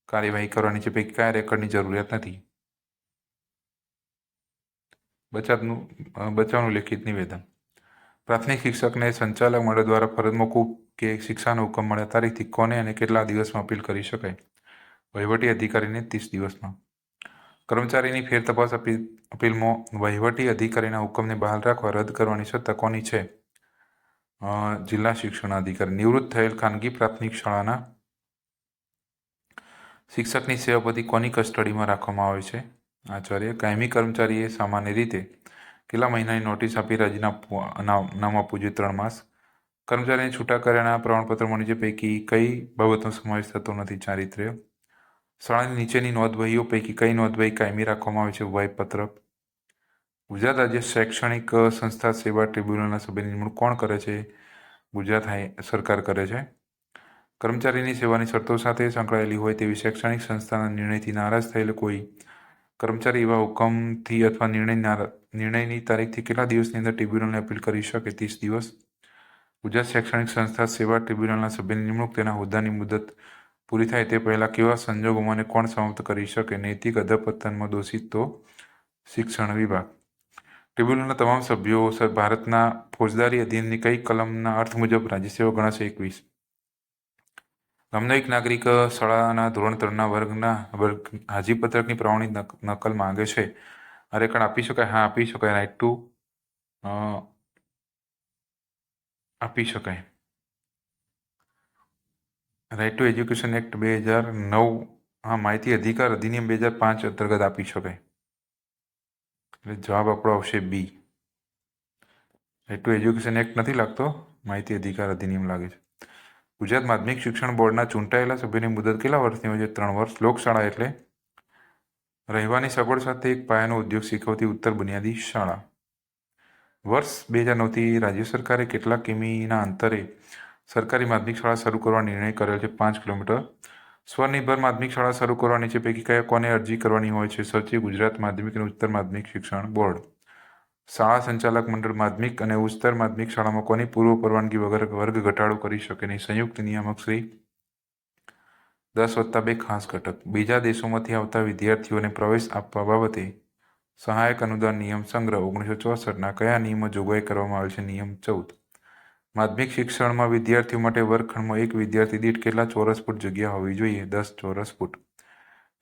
કાર્યવાહી કરવા નીચે પૈકી કયા રેકોર્ડની જરૂરિયાત નથી? બચાવનું લેખિત નિવેદન. પ્રાથમિક શિક્ષકને સંચાલક મંડળ દ્વારા ફરજ મોકૂફ કે શિક્ષાનો હુકમ મળ્યા તારીખથી કોને અને કેટલા દિવસમાં અપીલ કરી શકાય? વહીવટી અધિકારીને 30 દિવસમાં. કર્મચારીની ફેર તપાસ અપીલમાં વહીવટી અધિકારીના હુકમને બહાલ રાખવા રદ કરવાની સત્તા કોની છે? જિલ્લા શિક્ષણ અધિકારી. નિવૃત્ત થયેલ ખાનગી પ્રાથમિક શાળાના શિક્ષકની સેવા પછી કોની કસ્ટડીમાં રાખવામાં આવે છે? આચાર્ય. કાયમી કર્મચારીએ સામાન્ય રીતે કેટલા મહિનાની નોટિસ આપી રાજીનામું આપવું જોઈએ? 3 માસ. કર્મચારીને છૂટા કર્યાના પ્રમાણપત્રમાં નીચે પૈકી કઈ બાબતનો સમાવેશ થતો નથી? ચારિત્ર્ય. શાળાની નીચેની નોંધવહીઓ પૈકી કઈ નોંધવહી કાયમી રાખવામાં આવે છે? વયપત્રક. ગુજરાત રાજ્ય શૈક્ષણિક સંસ્થા સેવા ટ્રિબ્યુનલના સભ્યની નિમણૂક કોણ કરે છે? ગુજરાત સરકાર કરે છે. કર્મચારીની સેવાની શરતો સાથે સંકળાયેલી હોય તેવી શૈક્ષણિક સંસ્થાના નિર્ણયથી નારાજ થયેલ કોઈ કર્મચારી એવા હુકમથી અથવા નિર્ણયની તારીખથી કેટલા દિવસની અંદર ટ્રિબ્યુનલને અપીલ કરી શકે? 30 દિવસ. ગુજરાત શૈક્ષણિક સંસ્થા સેવા ટ્રિબ્યુનલના સભ્યની નિમણૂક તેના હોદ્દાની મુદત પૂરી થાય તે પહેલાં કેવા સંજોગોમાં કોણ સમાપ્ત કરી શકે? નૈતિક અધપતનમાં દોષિત તો શિક્ષણ વિભાગ. ટ્રિબ્યુનલના તમામ સભ્યો ભારતના ફોજદારી અધિનિયમની કઈ કલમના અર્થ મુજબ રાજ્યસેવા ગણાશે? 21. ગામનો એક નાગરિક શાળાના ધોરણ 3ના વર્ગ હાજીપત્રકની પ્રમાણિત નકલ માંગે છે. આ રેકોર્ડ આપી શકાય? હા, આપી શકાય. રાઇટ ટુ આપી શકાય. રાઇટ ટુ એજ્યુકેશન એક્ટ 2009 માહિતી અધિકાર અધિનિયમ 2005 અંતર્ગત આપી શકાય. એટલે જવાબ આપણો આવશે બી. રાઇટ ટુ એજ્યુકેશન એક્ટ નથી લાગતો, માહિતી અધિકાર અધિનિયમ લાગે છે. ગુજરાત માધ્યમિક શિક્ષણ બોર્ડના ચૂંટાયેલા સભ્યની મુદત કેટલા વર્ષની હોય છે? 3 વર્ષ. લોકશાળા એટલે રહેવાની સગવડ સાથે એક પાયાનો ઉદ્યોગ શીખવતી ઉત્તર બુનિયાદી શાળા. વર્ષ 2009થી રાજ્ય સરકારે કેટલા કિમીના અંતરે સરકારી માધ્યમિક શાળા શરૂ કરવા નિર્ણય કરેલ છે? 5 કિલોમીટર. સ્વનિર્ભર માધ્યમિક શાળા શરૂ કરવા નીચે પૈકી કયા કોને અરજી કરવાની હોય છે? સચિવ, ગુજરાત માધ્યમિક અને ઉચ્ચતર માધ્યમિક શિક્ષણ બોર્ડ. શાળા સંચાલક મંડળ માધ્યમિક અને ઉચ્ચતર માધ્યમિક શાળામાં કોની પૂર્વ પરવાનગી વગર વર્ગ ઘટાડો કરી શકે નહીં? સંયુક્ત નિયામક શ્રી. 10+2 ખાસ ઘટક. બીજા દેશોમાંથી આવતા વિદ્યાર્થીઓને પ્રવેશ આપવા બાબતે સહાયક અનુદાન નિયમ સંગ્રહ 1964ના કયા નિયમમાં જોગવાઈ કરવામાં આવેલ છે? નિયમ 14. માધ્યમિક શિક્ષણમાં વિદ્યાર્થીઓ માટે વર્ગખંડમાં એક વિદ્યાર્થી દીઠ કેટલા ચોરસ ફૂટ જગ્યા હોવી જોઈએ? 10 ચોરસ ફૂટ.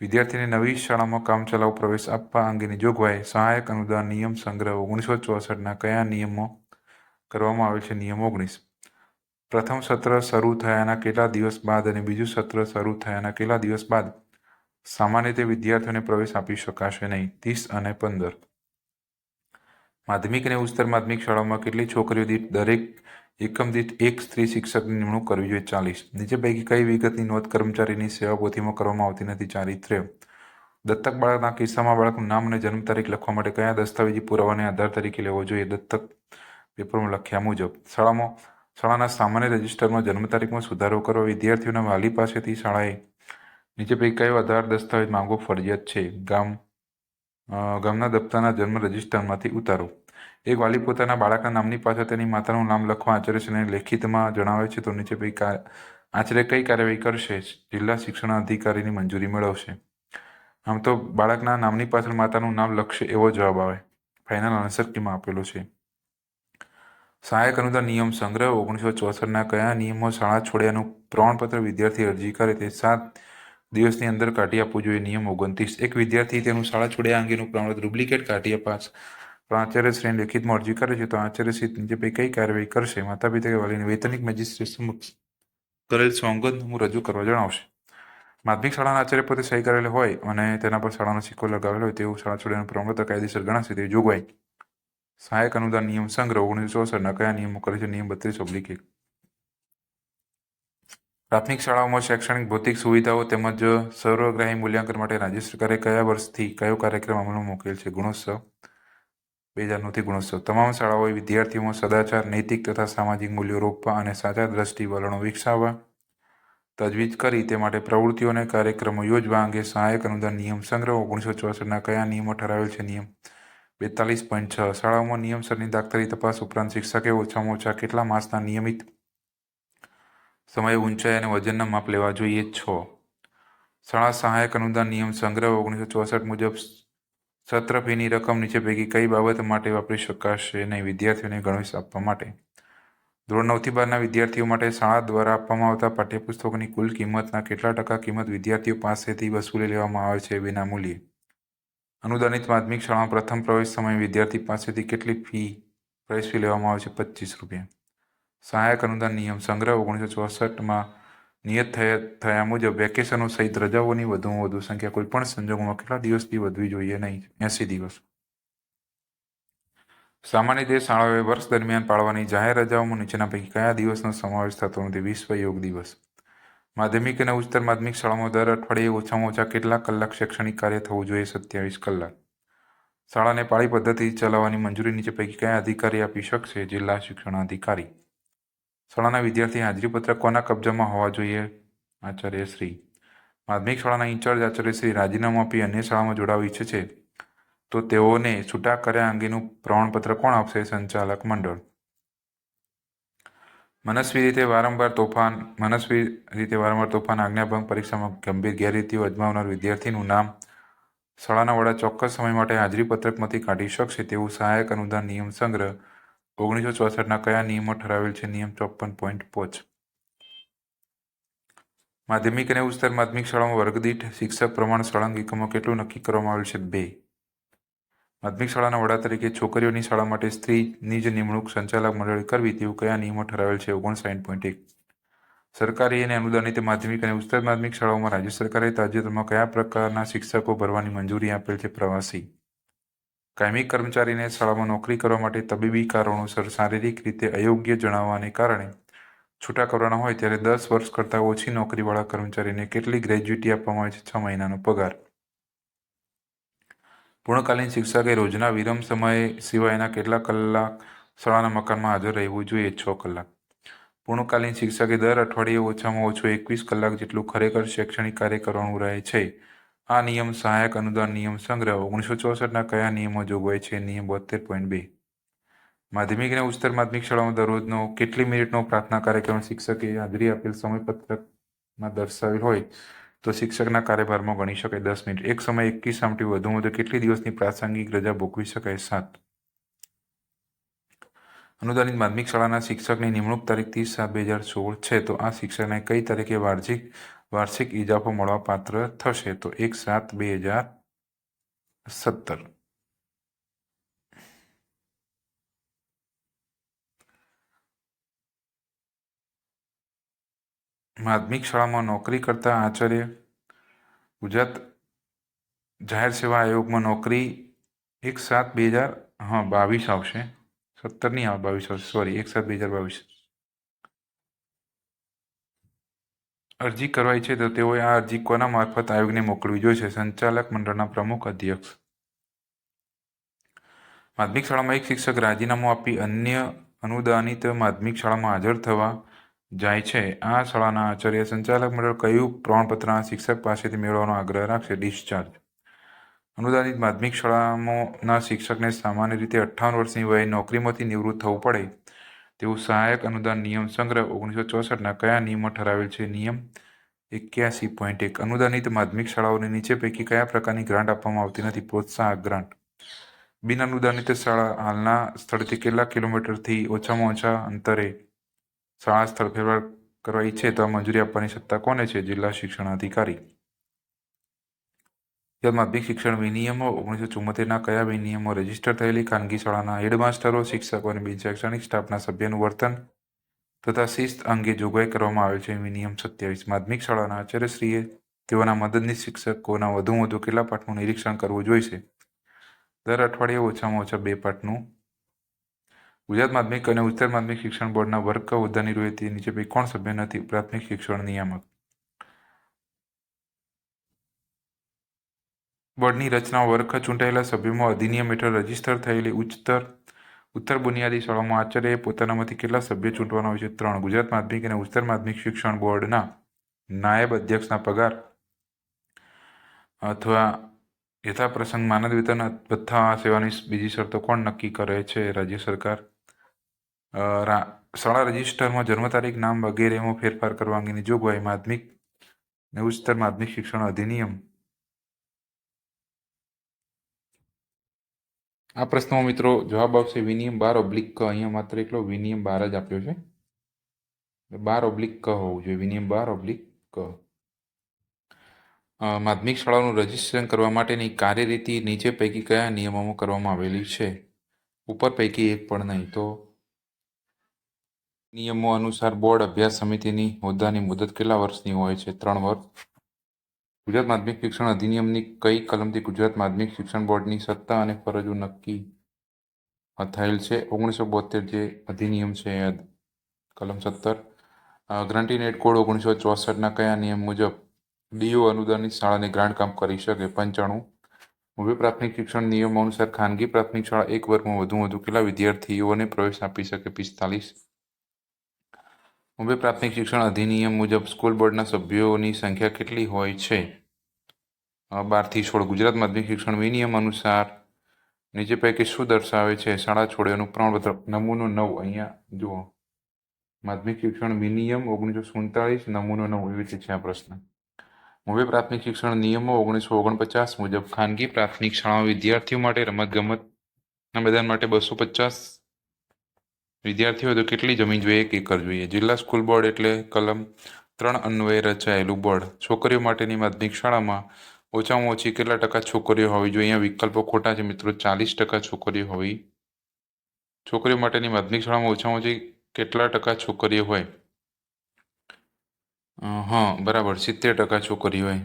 વિદ્યાર્થીને નવી શાળામાં કામચલાઉ પ્રવેશ આપવા અંગેની જોગવાઈ સહાયક અનુદાન નિયમ સંગ્રહ 1964ના કયા નિયમમાં કરવામાં આવેલ છે? નિયમ 19. પ્રથમ સત્ર શરૂ થયાના કેટલા દિવસ બાદ અને બીજું સત્ર શરૂ થયાના કેટલા દિવસ બાદ સામાન્ય રીતે વિદ્યાર્થીઓને પ્રવેશ આપી શકાશે નહીં? 30 અને 15. માધ્યમિક અને ઉચ્ચતર માધ્યમિક શાળાઓમાં કેટલી છોકરીઓ દીઠ દરેક એકમ દીઠ એક સ્ત્રી શિક્ષકની નિમણૂક કરવી જોઈએ? 40. નીચે પૈકી કઈ વિગતની નોંધ કર્મચારીની સેવા પોથીમાં કરવામાં આવતી નથી? ચારિત્ર્ય. દત્તક બાળકના કિસ્સામાં બાળકનું નામ અને જન્મ તારીખ લખવા માટે કયા દસ્તાવેજી પુરાવાને આધાર તરીકે લેવો જોઈએ? દત્તક પેપરમાં લખ્યા મુજબ. શાળાના સામાન્ય રજિસ્ટરમાં જન્મ તારીખમાં સુધારો કરવા વિદ્યાર્થીઓના વાલી પાસેથી શાળાએ નીચે પૈકી કયો આધાર દસ્તાવેજ માંગવો ફરજિયાત છે? ગામના દફતરના જન્મ રજિસ્ટરમાંથી ઉતારો. એક વાલી પોતાના બાળકના નામની પાછળ તેની માતાનું નામ લખવા આચાર્યશ્રીને લેખિતમાં જણાવે છે તો નીચે પૈકી આચાર્ય કઈ કાર્યવાહી કરશે? જિલ્લા શિક્ષણ અધિકારીની મંજૂરી મેળવશે. આમ તો બાળકના નામની પાછળ માતાનું નામ લખશે એવો જવાબ આવે. ફાઇનલ આન્સર કીમાં આપેલો છે. સહાયક અનુદાન નિયમ સંગ્રહ 1964ના કયા નિયમો શાળા છોડ્યાનું પ્રમાણપત્ર વિદ્યાર્થી અરજી કરે તે 7 દિવસની અંદર કાઢી આપવું જોઈએ? નિયમ 29. એક વિદ્યાર્થી તેનું શાળા છોડ્યા અંગેનું પ્રમાણપત્ર ડુપ્લિકેટ કાઢી આપવા આચાર્યશ્રીને લેખિતમાં અરજી કરે છે તો આચાર્યશ્રી નીચે પૈકી કઈ કાર્યવાહી કરશે? માતા પિતા કે વાલીને વૈતનિક મેજિસ્ટ્રેટ સમક્ષ કરેલ સોગંદનામું રજૂ કરવા જણાવશે. માધ્યમિક શાળાના આચાર્ય પોતે સહી કરેલ હોય અને તેના પર શાળાનો સિક્કો લગાવેલો હોય તેવું શાળા છોડ્યાનું પ્રમાણપત્ર કાયદેસર ગણાશે તેવી જોગવાઈ સહાયક અનુદાન નિયમ સંગ્રહ 1964ના કયા નિયમો કરે છે? નિયમ 32/1. પ્રાથમિક શાળાઓમાં શૈક્ષણિક ભૌતિક સુવિધાઓ તેમજ સર્વગ્રાહી મૂલ્યાંકન માટે રાજ્ય સરકારે કયા વર્ષથી કયો કાર્યક્રમ અમલમાં મૂકેલ છે? ગુણોત્સવ 2009થી ગુણોત્સવ. તમામ શાળાઓએ વિદ્યાર્થીઓમાં સદાચાર, નૈતિક તથા સામાજિક મૂલ્યો રોપવા અને સાચા દ્રષ્ટિ વલણો વિકસાવવા તજવીજ કરી તે માટે પ્રવૃત્તિઓ અને કાર્યક્રમો યોજવા અંગે સહાયક અનુદાન નિયમ સંગ્રહ 1964ના કયા નિયમો ઠરાવેલ છે? નિયમ 42.6. શાળાઓમાં નિયમસરની દાખતરી તપાસ ઉપરાંત શિક્ષકે ઓછામાં ઓછા કેટલા માસના નિયમિત સમયે ઊંચાઈ અને વજનના માપ લેવા જોઈએ? 6. શાળા સહાયક અનુદાન નિયમ સંગ્રહ 1964 મુજબ સત્ર ફીની રકમ નીચે પૈકી કઈ બાબત માટે વાપરી શકાશે નહીં? વિદ્યાર્થીઓને ગણવેશ આપવા માટે. ધોરણ 9 થી 12ના વિદ્યાર્થીઓ માટે શાળા દ્વારા આપવામાં આવતા પાઠ્યપુસ્તકોની કુલ કિંમતના કેટલા ટકા કિંમત વિદ્યાર્થીઓ પાસેથી વસૂલી લેવામાં આવે છે વિનામૂલ્યે? અનુદાનિત માધ્યમિક શાળામાં પ્રથમ પ્રવેશ સમયે વિદ્યાર્થી પાસેથી કેટલી પ્રવેશ ફી લેવામાં આવે છે? 25 રૂપિયા. સહાયક અનુદાન નિયમ સંગ્રહ 1964માં નિયત થયા મુજબ વેકેશનો સહિત રજાઓની વધુમાં વધુ સંખ્યા કોઈપણ સંજોગોમાં કેટલા દિવસથી વધવી જોઈએ નહીં? 80 દિવસ. સામાન્ય રીતે શાળાઓએ વર્ષ દરમિયાન પાળવાની જાહેર રજાઓમાં નીચેના પૈકી કયા દિવસનો સમાવેશ થતો નથી? વિશ્વ યોગ દિવસ. માધ્યમિક અને ઉચ્ચતર માધ્યમિક શાળામાં દર અઠવાડિયે ઓછામાં ઓછા કેટલા કલાક શૈક્ષણિક કાર્ય થવું જોઈએ? 27 કલાક. શાળાને પાળી પદ્ધતિથી ચલાવવાની મંજૂરી નીચે પૈકી કયા અધિકારી આપી શકશે? જિલ્લા શિક્ષણાધિકારી. શાળાના વિદ્યાર્થી હાજરીપત્રક કોના કબજામાં હોવા જોઈએ? આચાર્યશ્રી. માધ્યમિક શાળાના ઇન્ચાર્જ આચાર્યશ્રી રાજીનામું આપી અન્ય શાળામાં જોડાવા ઈચ્છે છે તો તેઓને છૂટા કર્યા અંગેનું પ્રમાણપત્ર કોણ આપશે? સંચાલક મંડળ. મનસ્વી રીતે વારંવાર તોફાન, આજ્ઞાભંગ, પરીક્ષામાં ગંભીર ગેરરીતિઓ અજમાવનાર વિદ્યાર્થીનું નામ શાળાના વડા ચોક્કસ સમય માટે હાજરીપત્રકમાંથી કાઢી શકશે તેવું સહાયક અનુદાન નિયમ સંગ્રહ 1964ના કયા નિયમો ઠરાવેલ છે? નિયમ 54.5. માધ્યમિક અને ઉચ્ચતર માધ્યમિક શાળામાં વર્ગદીઠ શિક્ષક પ્રમાણ સળંગ એકમો કેટલું નક્કી કરવામાં આવેલ છે? 2. માધ્યમિક શાળાના વડા તરીકે છોકરીઓની શાળા માટે સ્ત્રીની જ નિમણૂક સંચાલક મંડળે કરવી તેવું કયા નિયમો ઠરાવેલ છે? 59.1. સરકારી અને અનુદાનિત માધ્યમિક અને ઉચ્ચતર માધ્યમિક શાળાઓમાં રાજ્ય સરકારે તાજેતરમાં કયા પ્રકારના શિક્ષકો ભરવાની મંજૂરી આપેલ છે? પ્રવાસી. કાયમી કર્મચારીને શાળામાં નોકરી કરવા માટે તબીબી કારણોસર શારીરિક રીતે અયોગ્ય જણાવવાને કારણે છૂટા કરવાના હોય ત્યારે 10 વર્ષ કરતાં ઓછી નોકરીવાળા કર્મચારીને કેટલી ગ્રેજ્યુટી આપવામાં આવે છે? 6 મહિનાનો પગાર. પૂર્ણકાલીન શિક્ષકે રોજના વિરામ સમય સિવાયના કેટલા કલાક શાળાના મકાનમાં હાજર રહેવું જોઈએ? 6 કલાક. પૂર્ણકાલીન શિક્ષકે દર અઠવાડિયે ઓછામાં ઓછું 21 કલાક જેટલું ખરેખર શૈક્ષણિક કાર્ય કરવાનું રહે છે. આ નિયમ સહાયક અનુદાન નિયમ સંગ્રહ 1964ના કયા નિયમો જોગવાઈ છે? નિયમ 72.2. માધ્યમિક અને ઉચ્ચતર માધ્યમિક શાળામાં દરરોજનો કેટલી મિનિટનો પ્રાર્થના કાર્યક્રમ શિક્ષકે હાજરી આપેલ સમયપત્રકમાં દર્શાવેલ હોય તો શિક્ષકના કાર્યભારમાં ગણી શકાય? 10 મિનિટ. એક સમયે 21 સામટી વધુમાં વધુ કેટલી દિવસની પ્રાસંગિક રજા ભોગવી શકાય? 7. અનુદાનિત માધ્યમિક શાળાના શિક્ષકની નિમણૂક તારીખ 30/7/2016 છે તો આ શિક્ષકને કઈ તારીખે વાર્ષિક ઇજાફો મળવા પાત્ર થશે? તો 1/7/2017. માધ્યમિક શાળામાં નોકરી કરતા આચાર્ય ગુજરાત જાહેર સેવા આયોગમાં નોકરી 1/7/2022 આવશે. 17 નહીં આવે, 22 આવશે. સોરી, 1/7/2022. અરજી કરવાઈ છે તો તેઓએ આ અરજી કોના મારફત આયોગને મોકલવી જોઈશે? સંચાલક મંડળના પ્રમુખ અધ્યક્ષ. માધ્યમિક શાળામાં એક શિક્ષક રાજીનામું આપી અન્ય અનુદાનિત માધ્યમિક શાળામાં હાજર થવા જાય છે. આ શાળાના આચાર્ય સંચાલક મંડળ કયું પ્રમાણપત્ર આ શિક્ષક પાસેથી મેળવવાનો આગ્રહ રાખશે? ડિસ્ચાર્જ. અનુદાનિત માધ્યમિક શાળાઓના શિક્ષકને સામાન્ય રીતે 58 વર્ષની વયે નોકરીમાંથી નિવૃત્ત થવું પડે તેવું સહાયક અનુદાન નિયમ સંગ્રહ 1964ના કયા નિયમો ઠરાવેલ છે? નિયમ 81.1. અનુદાનિત માધ્યમિક શાળાઓને નીચે પૈકી કયા પ્રકારની ગ્રાન્ટ આપવામાં આવતી નથી? પ્રોત્સાહક ગ્રાન્ટ. બિન અનુદાનિત શાળા હાલના સ્થળથી કેટલા કિલોમીટરથી ઓછામાં ઓછા અંતરે શાળા સ્થળ ફેરફાર કરવા ઈચ્છે તો મંજૂરી આપવાની સત્તા કોને છે? જિલ્લા શિક્ષણાધિકારી. માધ્યમિક શિક્ષણ વિનિયમો 1974ના કયા વિનિયમો રજીસ્ટર થયેલી ખાનગી શાળાના હેડમાસ્ટરો, શિક્ષકો અને બિન શૈક્ષણિક સ્ટાફના સભ્યનું વર્તન તથા શિસ્ત અંગે જોગવાઈ કરવામાં આવેલ છે? વિનિયમ 27. માધ્યમિક શાળાના આચાર્યશ્રીએ તેઓના મદદનીશ શિક્ષકોના વધુમાં વધુ કેટલા પાઠનું નિરીક્ષણ કરવું જોઈશે? દર અઠવાડિયે ઓછામાં ઓછા 2 પાઠનું. ગુજરાત માધ્યમિક અને ઉચ્ચતર માધ્યમિક શિક્ષણ બોર્ડના વર્ગ હોદ્દાની રૂએ નીચે પૈકી કોણ સભ્ય નથી? પ્રાથમિક શિક્ષણ નિયામક. બોર્ડની રચનાઓ વર્ગ ચૂંટાયેલા સભ્યોમાં અધિનિયમ હેઠળ રજીસ્ટર થયેલી ઉત્તર બુનિયાદી શાળામાં આચાર્યએ પોતાનામાંથી કેટલા સભ્ય ચૂંટવાના હોય છે? 3. ગુજરાત માધ્યમિક અને ઉચ્ચતર માધ્યમિક શિક્ષણ બોર્ડના નાયબ અધ્યક્ષના પગાર અથવા યથાપ્રસંગ માનદ વેતન ભથ્થા સેવાની બીજી શરતો કોણ નક્કી કરે છે? રાજ્ય સરકાર. શાળા રજિસ્ટરમાં જન્મ તારીખ, નામ વગેરેમાં ફેરફાર કરવા અંગેની જોગવાઈ માધ્યમિક અને ઉચ્ચતર માધ્યમિક શિક્ષણ અધિનિયમ. આ પ્રશ્નમાં મિત્રો જવાબ આવશે વિનિયમ 12/ક. અહીંયા માત્ર એકલો વિનિયમ 12 જ આપ્યો છે. 12/ક હોવું જોઈએ. વિનિયમ 12/ક. માધ્યમિક શાળાનું રજીસ્ટ્રેશન કરવા માટેની કાર્યરીતિ નીચે પૈકી કયા નિયમોમાં કરવામાં આવેલી છે? ઉપર પૈકી એક પણ નહીં. તો નિયમો અનુસાર બોર્ડ અભ્યાસ સમિતિની હોદ્દાની મુદત કેટલા વર્ષની હોય છે? 3 વર્ષ. ગુજરાત માધ્યમિક શિક્ષણ અધિનિયમની કઈ કલમથી ગુજરાત માધ્યમિક શિક્ષણ બોર્ડની સત્તા અને ફરજો નક્કી થયેલ છે? 1972 જે અધિનિયમ છે કલમ 17. ગ્રાન્ટી નેટ કોડ 1964ના કયા નિયમ મુજબ ડીઓ અનુદાનિત શાળાને ગ્રાન્ટ કામ કરી શકે? 95. મુંબઈ પ્રાથમિક શિક્ષણ નિયમો અનુસાર ખાનગી પ્રાથમિક શાળા એક વર્ગમાં વધુ કેટલા વિદ્યાર્થીઓને પ્રવેશ આપી શકે? 45. મુંબઈ પ્રાથમિક શિક્ષણ અધિનિયમ મુજબ સ્કૂલ બોર્ડના સભ્યોની સંખ્યા કેટલી હોય છે? 12 થી 16. ગુજરાત માધ્યમિક શિક્ષણ વિનિયમ અનુસાર નીચે પૈકી શું દર્શાવે છે? શાળા છોડ્યાનું પ્રમાણપત્ર. નમૂનો 9. અહીંયા જુઓ, માધ્યમિક શિક્ષણ વિનિયમ 1947 નમૂનો 9 એવી રીતે છે આ પ્રશ્ન. મુંબઈ પ્રાથમિક શિક્ષણ નિયમો 1949 મુજબ ખાનગી પ્રાથમિક શાળામાં વિદ્યાર્થીઓ માટે રમતગમતના મેદાન માટે 250 વિદ્યાર્થીઓ તો કેટલી જમીન જોઈએ? 1 એકર જોઈએ. જિલ્લા સ્કૂલ બોર્ડ એટલે કલમ 3 અન્વયે રચાયેલું બોર્ડ. છોકરીઓ માટેની માધ્યમિક શાળામાં ઓછામાં ઓછી કેટલા ટકા છોકરીઓ હોવી જોઈએ? અહીંયા વિકલ્પો ખોટા છે મિત્રો. 40% છોકરીઓ હોવી. છોકરીઓ માટેની માધ્યમિક શાળામાં ઓછામાં ઓછી કેટલા ટકા છોકરીઓ હોય? હા બરાબર, 70% છોકરીઓ હોય.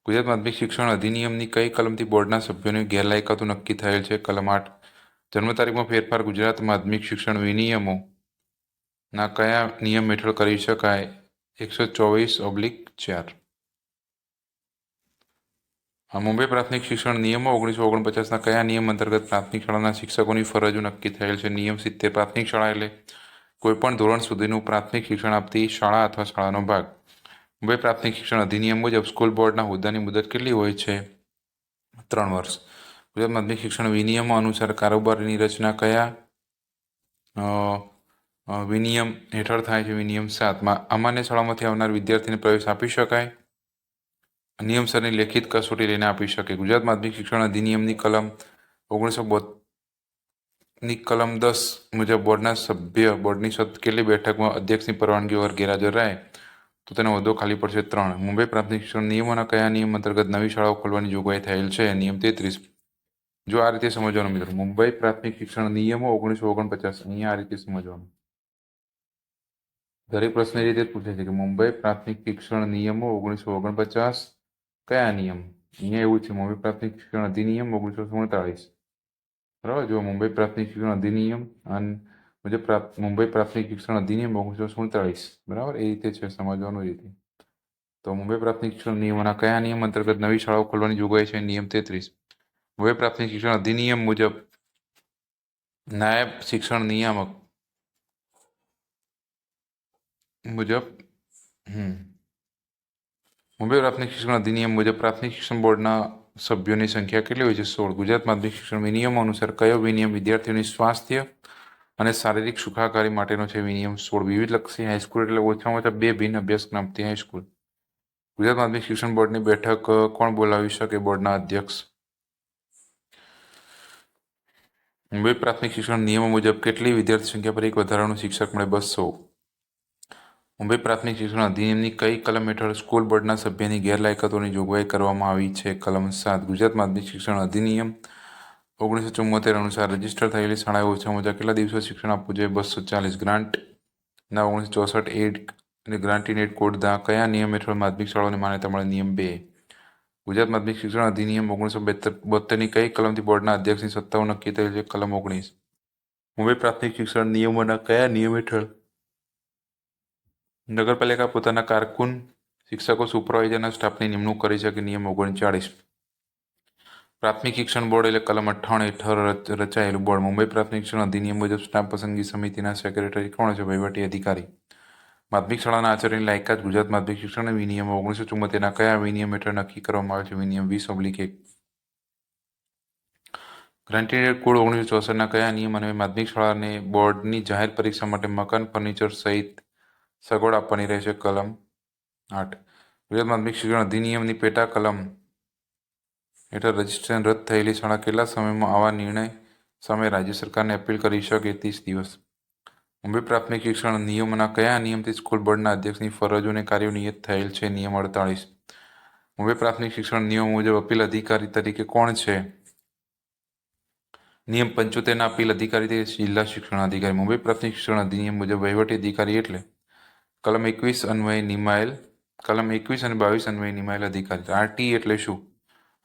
ગુજરાત માધ્યમિક શિક્ષણ અધિનિયમની કઈ કલમથી બોર્ડના સભ્યોની ગેરલાયકાતો નક્કી થયેલ છે? કલમ 8. જન્મ તારીખમાં ફેરફાર ગુજરાત માધ્યમિક શિક્ષણ વિનિયમો ના કયા નિયમ હેઠળ કરી શકાય? 124/4. મુંબઈ પ્રાથમિક શિક્ષણ નિયમો 1949ના કયા નિયમ અંતર્ગત પ્રાથમિક શાળાના શિક્ષકોની ફરજો નક્કી થયેલ છે? નિયમ 70. પ્રાથમિક શાળા એટલે કોઈપણ ધોરણ સુધીનું પ્રાથમિક શિક્ષણ આપતી શાળા અથવા શાળાનો ભાગ. મુંબઈ પ્રાથમિક શિક્ષણ અધિનિયમ મુજબ સ્કૂલ બોર્ડના હોદ્દાની મુદત કેટલી હોય છે? 3 વર્ષ. ગુજરાત માધ્યમિક શિક્ષણ વિનિયમો અનુસાર કારોબારીની રચના કયા વિનિયમ હેઠળ થાય છે? વિનિયમ 7. અમાન્ય શાળામાંથી આવનાર વિદ્યાર્થીને પ્રવેશ આપી શકાય? નિયમસરની લેખિત કસોટી લઈને આપી શકે. ગુજરાત માધ્યમિક શિક્ષણ અધિનિયમની કલમ 1972ની કલમ 10 મુજબ બોર્ડના સભ્ય બોર્ડની કેટલી બેઠકમાં અધ્યક્ષની પરવાનગી વગર ગેરહાજર રહે તો તેનો હોદ્દો ખાલી પડશે? 3. મુંબઈ પ્રાથમિક શિક્ષણ નિયમોના કયા નિયમ અંતર્ગત નવી શાળાઓ ખોલવાની જોગવાઈ થયેલ છે? નિયમ 33. જો આ રીતે સમજવાનું મિત્રો, મુંબઈ પ્રાથમિક શિક્ષણ નિયમો 1949 અહીંયા આ રીતે સમજવાનું. દરેક પ્રશ્ન એ રીતે પૂછે છે કે મુંબઈ પ્રાથમિક શિક્ષણ નિયમો 1949 કયા નિયમ? અહીંયા એવું છે, મુંબઈ પ્રાથમિક શિક્ષણ અધિનિયમ 1947. બરાબર, જો મુંબઈ પ્રાથમિક શિક્ષણ અધિનિયમ અને મુંબઈ પ્રાથમિક શિક્ષણ અધિનિયમ 1947. બરાબર, એ રીતે છે સમજવાનું રીતે. તો મુંબઈ પ્રાથમિક શિક્ષણ નિયમોના કયા નિયમ અંતર્ગત નવી શાળાઓ ખોલવાની જોગવાઈ છે? નિયમ 33. મુંબઈ પ્રાથમિક શિક્ષણ અધિનિયમ મુજબ નાયબ શિક્ષણ નિયામક મુજબ મુંબઈ પ્રાથમિક શિક્ષણ અધિનિયમ મુજબ પ્રાથમિક શિક્ષણ બોર્ડના સભ્યોની સંખ્યા કેટલી હોય છે? 16. ગુજરાત માધ્યમિક શિક્ષણ વિનિયમો અનુસાર કયો વિનિયમ વિદ્યાર્થીઓની સ્વાસ્થ્ય અને શારીરિક સુખાકારી માટેનો છે? વિનિયમ 16. વિવિધલક્ષી હાઈસ્કૂલ એટલે ઓછામાં ઓછા 2 ભિન્ન અભ્યાસક્રમથી હાઈસ્કૂલ. ગુજરાત માધ્યમિક શિક્ષણ બોર્ડની બેઠક કોણ બોલાવી શકે? બોર્ડના અધ્યક્ષ. મુંબઈ પ્રાથમિક શિક્ષણ નિયમો મુજબ કેટલી વિદ્યાર્થી સંખ્યા પર એક વધારાનું શિક્ષક મળે? 200. મુંબઈ પ્રાથમિક શિક્ષણ અધિનિયમની કઈ કલમ હેઠળ સ્કૂલ બોર્ડના સભ્યની ગેરલાયકાતોની જોગવાઈ કરવામાં આવી છે? કલમ 7. ગુજરાત માધ્યમિક શિક્ષણ અધિનિયમ 1974 અનુસાર રજીસ્ટર થયેલી શાળાએ ઓછામાં ઓછા કેટલા દિવસો શિક્ષણ આપવું જોઈએ? 240. ગ્રાન્ટના 1964 એડ અને ગ્રાન્ટ ઇન એડ કોડ કયા નિયમ હેઠળ માધ્યમિક શાળાઓને માન્યતા મળે? નિયમ 2. ગુજરાત માધ્યમિક શિક્ષણ અધિનિયમ 1972ની કઈ કલમથી બોર્ડના અધ્યક્ષની સત્તાઓ નક્કી થયેલ છે? કલમ 19. મુંબઈ પ્રાથમિક શિક્ષણ નિયમોના કયા નિયમ હેઠળ નગરપાલિકા પોતાના કારકુન શિક્ષકો સુપરવાઇઝરના સ્ટાફની નિમણૂક કરી શકે? નિયમ 39. પ્રાથમિક શિક્ષણ બોર્ડ એટલે કલમ 58 હેઠળ રચાયેલું બોર્ડ. મુંબઈ પ્રાથમિક શિક્ષણ અધિનિયમ મુજબ સ્ટાફ પસંદગી સમિતિના સેક્રેટરી કોણ છે? વહીવટી અધિકારી. માધ્યમિક શાળાના આચાર્યની લાયકાત ગુજરાત માધ્યમિક શિક્ષણ વિનિયમ 1974ના કયા વિનિયમ હેઠળ નક્કી કરવામાં આવે છે? વિનિયમ 20/1. ગ્રાન્ટેડ કોડ 1964ના કયા નિયમ અન્વયે માધ્યમિક શાળાને બોર્ડની જાહેર પરીક્ષા માટે મકાન, ફર્નિચર સહિત સગવડ આપવાની રહેશે? કલમ 8. ગુજરાત માધ્યમિક શિક્ષણ અધિનિયમની પેટા કલમ હેઠળ રજીસ્ટ્રેશન રદ થયેલી શાળા કેટલા સમયમાં આવા નિર્ણય સામે રાજ્ય સરકારને અપીલ કરી શકે? 30 દિવસ. મુંબઈ પ્રાથમિક શિક્ષણ નિયમોના કયા નિયમથી સ્કૂલ બોર્ડના અધ્યક્ષની ફરજો અને કાર્યો નિયત થયેલ છે? નિયમ 48. મુંબઈ પ્રાથમિક શિક્ષણ નિયમો મુજબ અપીલ અધિકારી તરીકે કોણ છે? નિયમ 75ના અપીલ અધિકારી તરીકે જિલ્લા શિક્ષણ અધિકારી. મુંબઈ પ્રાથમિક શિક્ષણ અધિનિયમ મુજબ વહીવટી અધિકારી એટલે કલમ 21 અન્વયે નિમાયેલ કલમ 21 અને 22 અન્વયે નિમાયેલ અધિકારી. આરટી એટલે શું?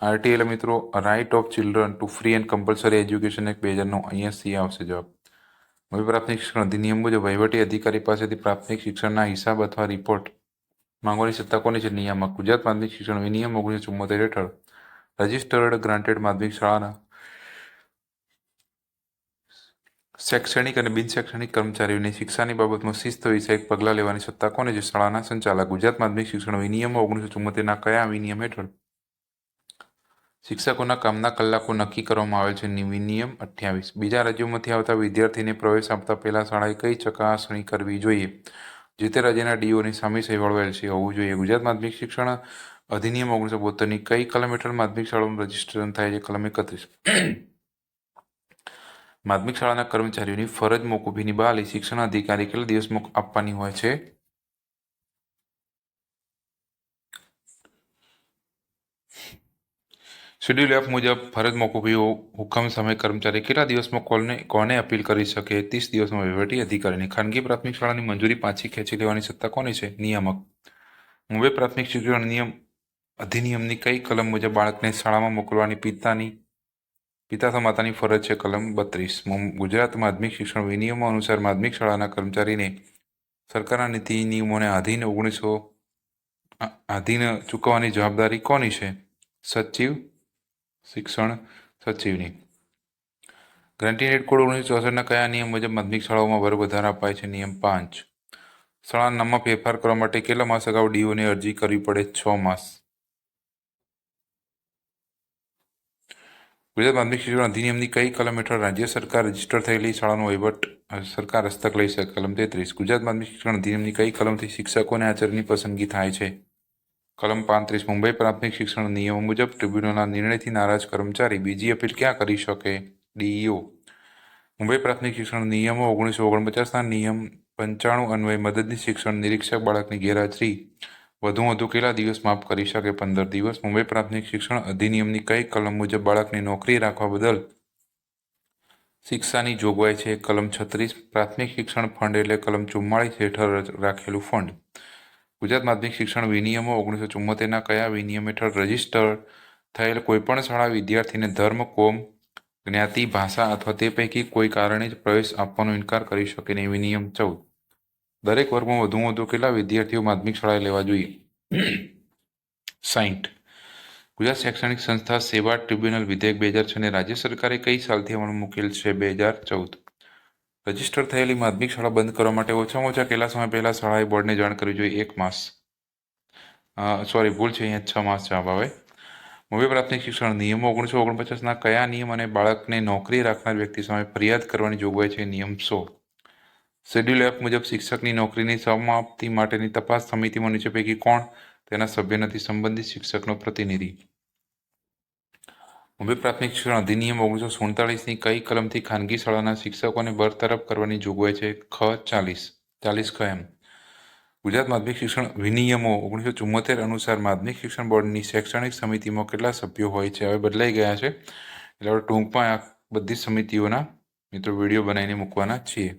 આરટી એટલે મિત્રો right of children to free and compulsory education act 2009. અહીંયા સી આવશે જવાબ. મુંબઈ પ્રાથમિક શિક્ષણ અધિનિયમ મુજબ વહીવટી અધિકારી પાસેથી પ્રાથમિક શિક્ષણના હિસાબ અથવા રિપોર્ટ માંગવાની સત્તા કોની છે? નિયામક. ગુજરાત માધ્યમિક શિક્ષણ વિનિયમ 1974 હેઠળ રજિસ્ટર્ડ ગ્રાન્ટેડ માધ્યમિક શાળાના શૈક્ષણિક અને બિન શૈક્ષણિક કર્મચારીઓની શિક્ષાની બાબતમાં શિસ્ત વિષયક પગલાં લેવાની સત્તા કોની છે? શાળાના સંચાલક. ગુજરાત માધ્યમિક શિક્ષણ વિનિયમો 1974ના કયા વિનિયમ હેઠળ શિક્ષકોના કામના કલાકો નક્કી કરવામાં આવે છે? વિનિયમ 28. બીજા રાજ્યોમાંથી આવતા વિદ્યાર્થીને પ્રવેશ આપતા પહેલા શાળાએ કઈ ચકાસણી કરવી જોઈએ? જે તે રાજ્યના ડીઓની સામે સહીવાળું એલસી હોવું જોઈએ. ગુજરાત માધ્યમિક શિક્ષણ અધિનિયમ 1972ની કઈ કલમ હેઠળ માધ્યમિક શાળાઓનું રજીસ્ટ્રેશન થાય છે? કલમ 31. માધ્યમિક શાળાના કર્મચારીઓની ફરજ મોકૂફીની બહાલી શિક્ષણ અધિકારી કેટલા દિવસ આપવાની હોય છે? શેડ્યુલ એફ મુજબ ફરજ મોકૂફી હુકમ સામે કર્મચારી કેટલા દિવસમાં કોને અપીલ કરી શકે? 30 દિવસમાં વહીવટી અધિકારીની. ખાનગી પ્રાથમિક શાળાની મંજૂરી પાછી ખેંચી લેવાની સત્તા કોની છે? નિયામક. મુંબઈ પ્રાથમિક શિક્ષણ અધિનિયમની કઈ કલમ મુજબ બાળકને શાળામાં મોકલવાની પિતા અથવા માતાની ફરજ છે? કલમ 32. ગુજરાત માધ્યમિક શિક્ષણ વિનિયમો અનુસાર માધ્યમિક શાળાના કર્મચારીને સરકારના નીતિ નિયમોને આધીન ચૂકવવાની જવાબદારી કોની છે? શિક્ષણ સચિવની. ગ્રાન્ટેડ કોડ 1964ના કયા નિયમ મુજબ માધ્યમિક શાળાઓમાં વર્ગ વધારા અપાય છે? નિયમ 5. શાળાના નામમાં ફેરફાર કરવા માટે કેટલા માસ અગાઉ ડીઓને અરજી કરવી પડે? 6 માસ. ગુજરાત માધ્યમિક શિક્ષણ અધિનિયમની કઈ કલમ હેઠળ રાજ્ય સરકાર રજીસ્ટર થયેલી શાળાનો વહીવટ સરકાર હસ્તક લઈ શકે? કલમ 33. ગુજરાત માધ્યમિક શિક્ષણ અધિનિયમની કઈ કલમથી શિક્ષકો અને આચાર્યની પસંદગી થાય છે? કલમ 35. મુંબઈ પ્રાથમિક શિક્ષણ નિયમો મુજબ ટ્રિબ્યુનલના નિર્ણયથી નારાજ કર્મચારી બીજી અપીલ ક્યાં કરી શકે? ડીઈઓ. મુંબઈ પ્રાથમિક શિક્ષણ નિયમો 1949ના નિયમ 95 અન્વયે મદદનીશ શિક્ષણ નિરીક્ષક બાળકની ગેરહાજરી વધુ કેટલા દિવસ માફ કરી શકે? 15 દિવસ. મુંબઈ પ્રાથમિક શિક્ષણ અધિનિયમની કઈ કલમ મુજબ બાળકને નોકરી રાખવા બદલ શિક્ષાની જોગવાઈ છે? કલમ 36. પ્રાથમિક શિક્ષણ ફંડ એટલે કલમ 44 હેઠળ રાખેલું ફંડ. ગુજરાત માધ્યમિક શિક્ષણ વિનિયમો 1974ના કયા વિનિયમ હેઠળ રજીસ્ટર થયેલ કોઈપણ શાળા વિદ્યાર્થીને ધર્મ, કોમ, જ્ઞાતિ, ભાષા અથવા તે પૈકી કોઈ કારણે જ પ્રવેશ આપવાનો ઇનકાર કરી શકે નહીં? વિનિયમ 14. દરેક વર્ગમાં વધુ કેટલા વિદ્યાર્થીઓ માધ્યમિક શાળાએ લેવા જોઈએ? 60. ગુજરાત શૈક્ષણિક સંસ્થા સેવા ટ્રિબ્યુનલ વિધેયક 2006 ને રાજ્ય સરકારે કઈ સાલથી અમલમાં મૂકેલ છે? 2014. રજીસ્ટર થયેલી માધ્યમિક શાળા બંધ કરવા માટે ઓછામાં ઓછા કેટલા સમય પહેલા શાળાએ બોર્ડને જાણ કરવી જોઈએ? 1 માસ. ભૂલ છે, અહીંયા 6 માસ જવાબ આવે. મુંબઈ પ્રાથમિક શિક્ષણ નિયમો 1949ના કયા નિયમ અને બાળકને નોકરી રાખનાર વ્યક્તિ સામે ફરિયાદ કરવાની જોગવાઈ છે? નિયમ 100. શેડ્યુલ એફ મુજબ શિક્ષકની નોકરીની સમાપ્તિ માટેની તપાસ સમિતિમાં નીચે પૈકી કોણ તેના સભ્ય નથી? સંબંધિત શિક્ષકનો પ્રતિનિધિ. મુંબઈ પ્રાથમિક શિક્ષણ અધિનિયમ 1947ની કઈ કલમથી ખાનગી શાળાના શિક્ષકોને બરતરફ કરવાની જોગવાઈ છે? ખ 40 ખ એમ. ગુજરાત માધ્યમિક શિક્ષણ વિનિયમો 1974 અનુસાર માધ્યમિક શિક્ષણ બોર્ડની શૈક્ષણિક સમિતિમાં કેટલા સભ્યો હોય છે? હવે બદલાઈ ગયા છે, એટલે આપણે ટૂંકમાં આ બધી સમિતિઓના મિત્રો વિડીયો બનાવીને મૂકવાના છીએ.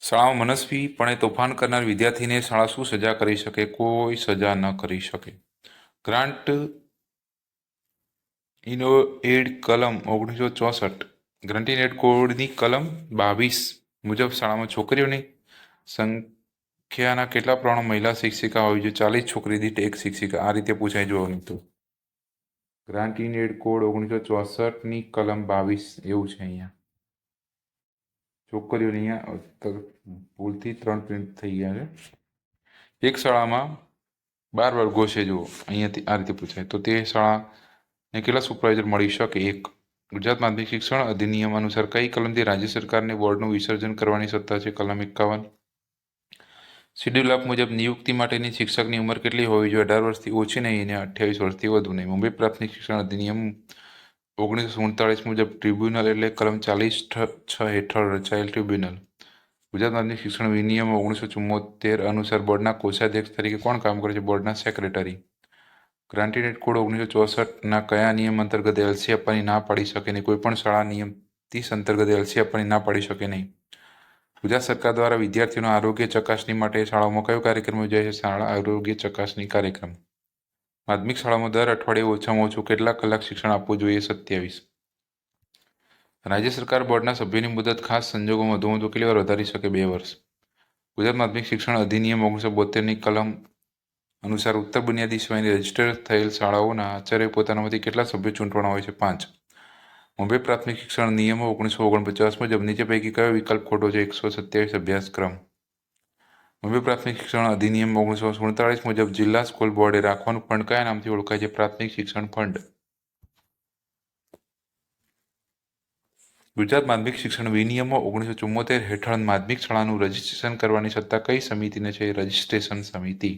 શાળામાં મનસ્વીપણે તોફાન કરનાર વિદ્યાર્થીને શાળા શું સજા કરી શકે? કોઈ સજા ન કરી શકે. ગ્રાન્ટ ઇન એડ કલમ 1964 ગ્રાન્ટ ઇન એડ કોડની કલમ 22 મુજબ શાળામાં છોકરીઓની સંખ્યાના કેટલા પ્રમાણમાં મહિલા શિક્ષિકા હોવી જોઈએ? 40 છોકરી દીઠ એક શિક્ષિકા. આ રીતે પૂછાઈ જોવાનું. તો ગ્રાન્ટ ઇન એડ કોડ 1964ની કલમ 22 એવું છે. અહીંયા છોકરીઓની અહીંયા ભૂલથી 3 પ્રિન્ટ થઈ ગયા છે. એક શાળામાં 12 વર્ગો છે. જો અહીંયાથી આ રીતે પૂછાય તો તે શાળાને કેટલા સુપરવાઇઝર મળી શકે? 1. ગુજરાત માધ્યમિક શિક્ષણ અધિનિયમ અનુસાર કઈ કલમથી રાજ્ય સરકારને બોર્ડનું વિસર્જન કરવાની સત્તા છે? કલમ 51. શિડ્યુલ અપ મુજબ નિયુક્તિ માટેની શિક્ષકની ઉંમર કેટલી હોવી જોઈએ? 18 વર્ષથી ઓછી નહીં અને 28 વર્ષથી વધુ નહીં. મુંબઈ પ્રાથમિક શિક્ષણ અધિનિયમ 1947 મુજબ ટ્રિબ્યુનલ એટલે કલમ 40(6) હેઠળ રચાયેલ ટ્રિબ્યુનલ. ગુજરાત માધ્યમિક શિક્ષણ વિનિયમ 1974 અનુસાર બોર્ડના કોષાધ્યક્ષ તરીકે કોણ કામ કરે છે? બોર્ડના secretary. Grant in aid code 1964ના કયા નિયમ અંતર્ગત એલસી આપવાની ના પાડી શકે નહીં? કોઈ પણ શાળા નિયમ 30 અંતર્ગત એલસી આપવાની ના પાડી શકે નહીં. ગુજરાત સરકાર દ્વારા વિદ્યાર્થીઓના આરોગ્ય ચકાસણી માટે શાળાઓમાં કયો કાર્યક્રમ યોજાય છે? શાળા આરોગ્ય ચકાસણી કાર્યક્રમ. માધ્યમિક શાળામાં દર અઠવાડિયે ઓછામાં ઓછું કેટલા કલાક શિક્ષણ આપવું જોઈએ? 27. રાજ્ય સરકાર બોર્ડના સભ્યોની મુદત ખાસ સંજોગોમાં વધુમાં વધુ કેટલી વાર વધારી શકે? 2 વર્ષ. ગુજરાત માધ્યમિક શિક્ષણ અધિનિયમ 1972ની કલમ અનુસાર ઉત્તર બુનિયાદી સિવાયની રજીસ્ટર થયેલ શાળાઓના આચાર્ય પોતાનામાંથી કેટલા સભ્યો ચૂંટવાના હોય છે? 5. મુંબઈ પ્રાથમિક શિક્ષણ નિયમો 1949 મુજબ નીચે પૈકી કયો વિકલ્પ ખોટો છે? 127 અભ્યાસક્રમ. મુંબઈ પ્રાથમિક શિક્ષણ અધિનિયમ 1947 મુજબ જિલ્લા સ્કૂલ બોર્ડે રાખવાનું ફંડ કયા નામથી ઓળખાય છે? પ્રાથમિક શિક્ષણ ફંડ. ગુજરાત માધ્યમિક શિક્ષણ વિનિયમો 1974 હેઠળ માધ્યમિક શાળાનું રજીસ્ટ્રેશન કરવાની સત્તા કઈ સમિતિને છે? રજીસ્ટ્રેશન સમિતિ.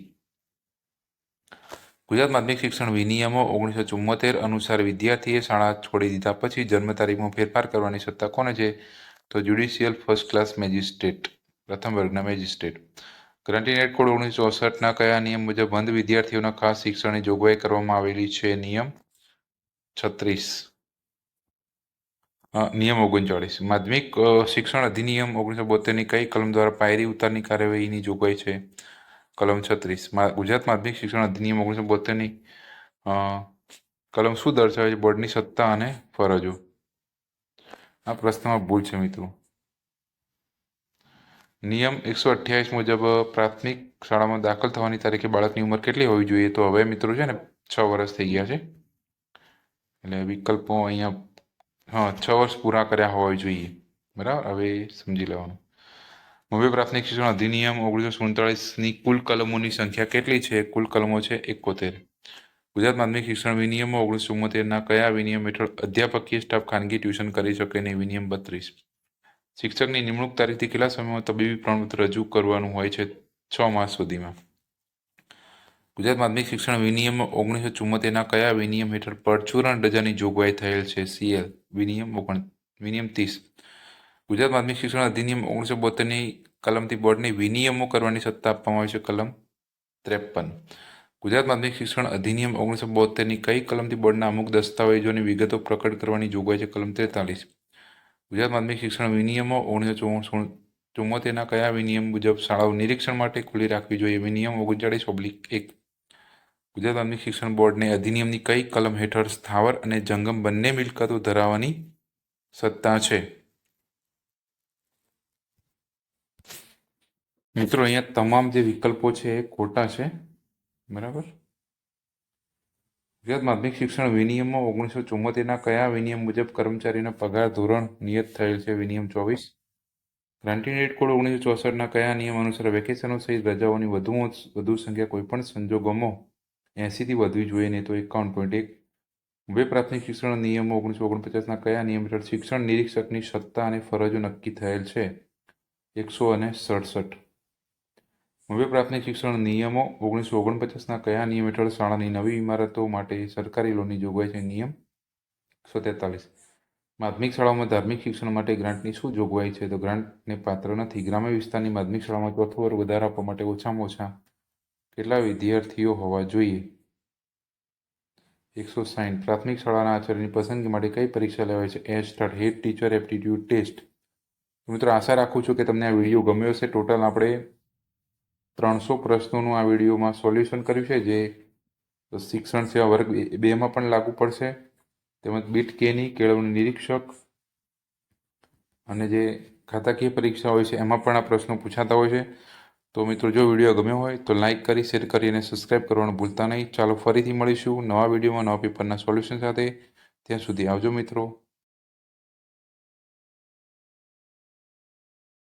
ગુજરાત માધ્યમિક શિક્ષણ વિનિયમો 1974 અનુસાર વિદ્યાર્થીએ શાળા છોડી દીધા પછી જન્મ તારીખમાં ફેરફાર કરવાની સત્તા કોને છે? તો જ્યુડિશિયલ ફર્સ્ટ ક્લાસ મેજિસ્ટ્રેટ, પ્રથમ વર્ગના magistrate. Grant in aid code 1964ના કયા નિયમ મુજબ અંધ વિદ્યાર્થીઓના ખાસ શિક્ષણની જોગવાઈ કરવામાં આવેલી છે? નિયમ 36. નિયમ 39. માધ્યમિક શિક્ષણ અધિનિયમ 1972ની કઈ કલમ દ્વારા પાયરી ઉતારની કાર્યવાહીની જોગવાઈ છે? કલમ 36. ગુજરાત માધ્યમિક શિક્ષણ અધિનિયમ 1972ની કલમ શું દર્શાવે છે? બોર્ડની સત્તા અને ફરજો. આ પ્રશ્નમાં ભૂલ છે મિત્રો. નિયમ 128 મુજબ પ્રાથમિક શાળામાં દાખલ થવાની તારીખે બાળકની ઉંમર કેટલી હોવી જોઈએ? તો હવે મિત્રો છે ને 6 વર્ષ થઈ ગયા છે, એટલે વિકલ્પો અહીંયા 6 વર્ષ પૂરા કર્યા હોવા જોઈએ. બરાબર, હવે સમજી લેવાનું. મુંબઈ પ્રાથમિક શિક્ષણ અધિનિયમ 1947ની કુલ કલમોની સંખ્યા કેટલી છે? કુલ કલમો છે 71. ગુજરાત માધ્યમિક શિક્ષણ વિનિયમો 1974ના કયા વિનિયમ હેઠળ અધ્યાપકીય સ્ટાફ ખાનગી ટ્યુશન કરી શકે નહીં? વિનિયમ 32. શિક્ષકની નિમણૂક તારીખથી કેટલા સમયમાં તબીબી પ્રમાણપત્ર રજૂ કરવાનું હોય છે? 6 માસ સુધીમાં. ગુજરાત માધ્યમિક શિક્ષણ વિનિયમ 1974ના કયા વિનિયમ હેઠળ પરચુરણ રજાની જોગવાઈ થયેલ છે? CL. વિનિયમ 30. ગુજરાત માધ્યમિક શિક્ષણ અધિનિયમ 1972ની કલમથી બોર્ડને વિનિયમો કરવાની સત્તા આપવામાં આવી છે? કલમ 53. ગુજરાત માધ્યમિક શિક્ષણ અધિનિયમ 1972ની કઈ કલમથી બોર્ડના અમુક દસ્તાવેજોની વિગતો પ્રકટ કરવાની જોગવાઈ છે? કલમ 43. ગુજરાત માધ્યમિક શિક્ષણ વિનિયમો 1974ના કયા વિનિયમ મુજબ શાળાઓ નિરીક્ષણ માટે ખુલ્લી રાખવી જોઈએ? વિનિયમ 39/1. ગુજરાત માધ્યમિક શિક્ષણ બોર્ડને અધિનિયમની કઈ કલમ હેઠળ સ્થાવર અને જંગમ બંને મિલકતો ધરાવવાની સત્તા છે? મિત્રો અહીંયા તમામ જે વિકલ્પો છે એ ખોટા છે. બરાબર. ગુજરાત માધ્યમિક શિક્ષણ વિનિયમો 1974ના કયા વિનિયમ મુજબ કર્મચારીનો પગાર ધોરણ નિયત થયેલ છે? વિનિયમ 24. ગ્રાન્ટ ઇન એડ કોડ 1964ના કયા નિયમ અનુસાર વેકેશનો સહિત રજાઓની વધુમાં વધુ સંખ્યા કોઈપણ સંજોગોમાં 80થી વધવી જોઈએ નહીં? તો 51.1. મુંબઈ પ્રાથમિક શિક્ષણ નિયમો 1949ના કયા નિયમ હેઠળ શિક્ષણ નિરીક્ષકની સત્તા અને ફરજો નક્કી થયેલ છે? 167. મુંબઈ પ્રાથમિક શિક્ષણ નિયમો 1949ના કયા નિયમ હેઠળ શાળાની નવી ઇમારતો માટે સરકારી લોનની જોગવાઈ છે? નિયમ 143. માધ્યમિક શાળાઓમાં ધાર્મિક શિક્ષણ માટે ગ્રાન્ટની શું જોગવાઈ છે? તો ગ્રાન્ટને પાત્ર નથી. ગ્રામ્ય વિસ્તારની માધ્યમિક શાળામાં ચોથો વર્ગ વધારો આપવા માટે ઓછામાં ઓછા કેટલા વિદ્યાર્થીઓ હોવા જોઈએ? 160. પ્રાથમિક શાળાના આચાર્યની પસંદગી માટે કઈ પરીક્ષા લેવાય છે? એસ્ટાટ, હેડ ટીચર એપ્ટિટ્યૂડ ટેસ્ટ. મિત્રો, આશા રાખું છું કે તમને આ વિડીયો ગમ્યો હશે. ટોટલ આપણે 300 પ્રશ્નોનું આ વિડીયોમાં સોલ્યુશન કર્યું છે, જે શિક્ષણ સેવા વર્ગ 2માં પણ લાગુ પડશે. તેમજ બીટ કેની, કેળવણી નિરીક્ષક અને જે ખાતાકીય પરીક્ષા હોય છે એમાં પણ આ પ્રશ્નો પૂછાતા હોય છે. તો મિત્રો, જો વિડીયો ગમ્યો હોય તો લાઇક કરી, શેર કરી અને સબસ્ક્રાઈબ કરવાનું ભૂલતા નહીં. ચાલો ફરીથી મળીશું નવા વિડીયોમાં નવા પેપરના સોલ્યુશન સાથે. ત્યાં સુધી આવજો મિત્રો.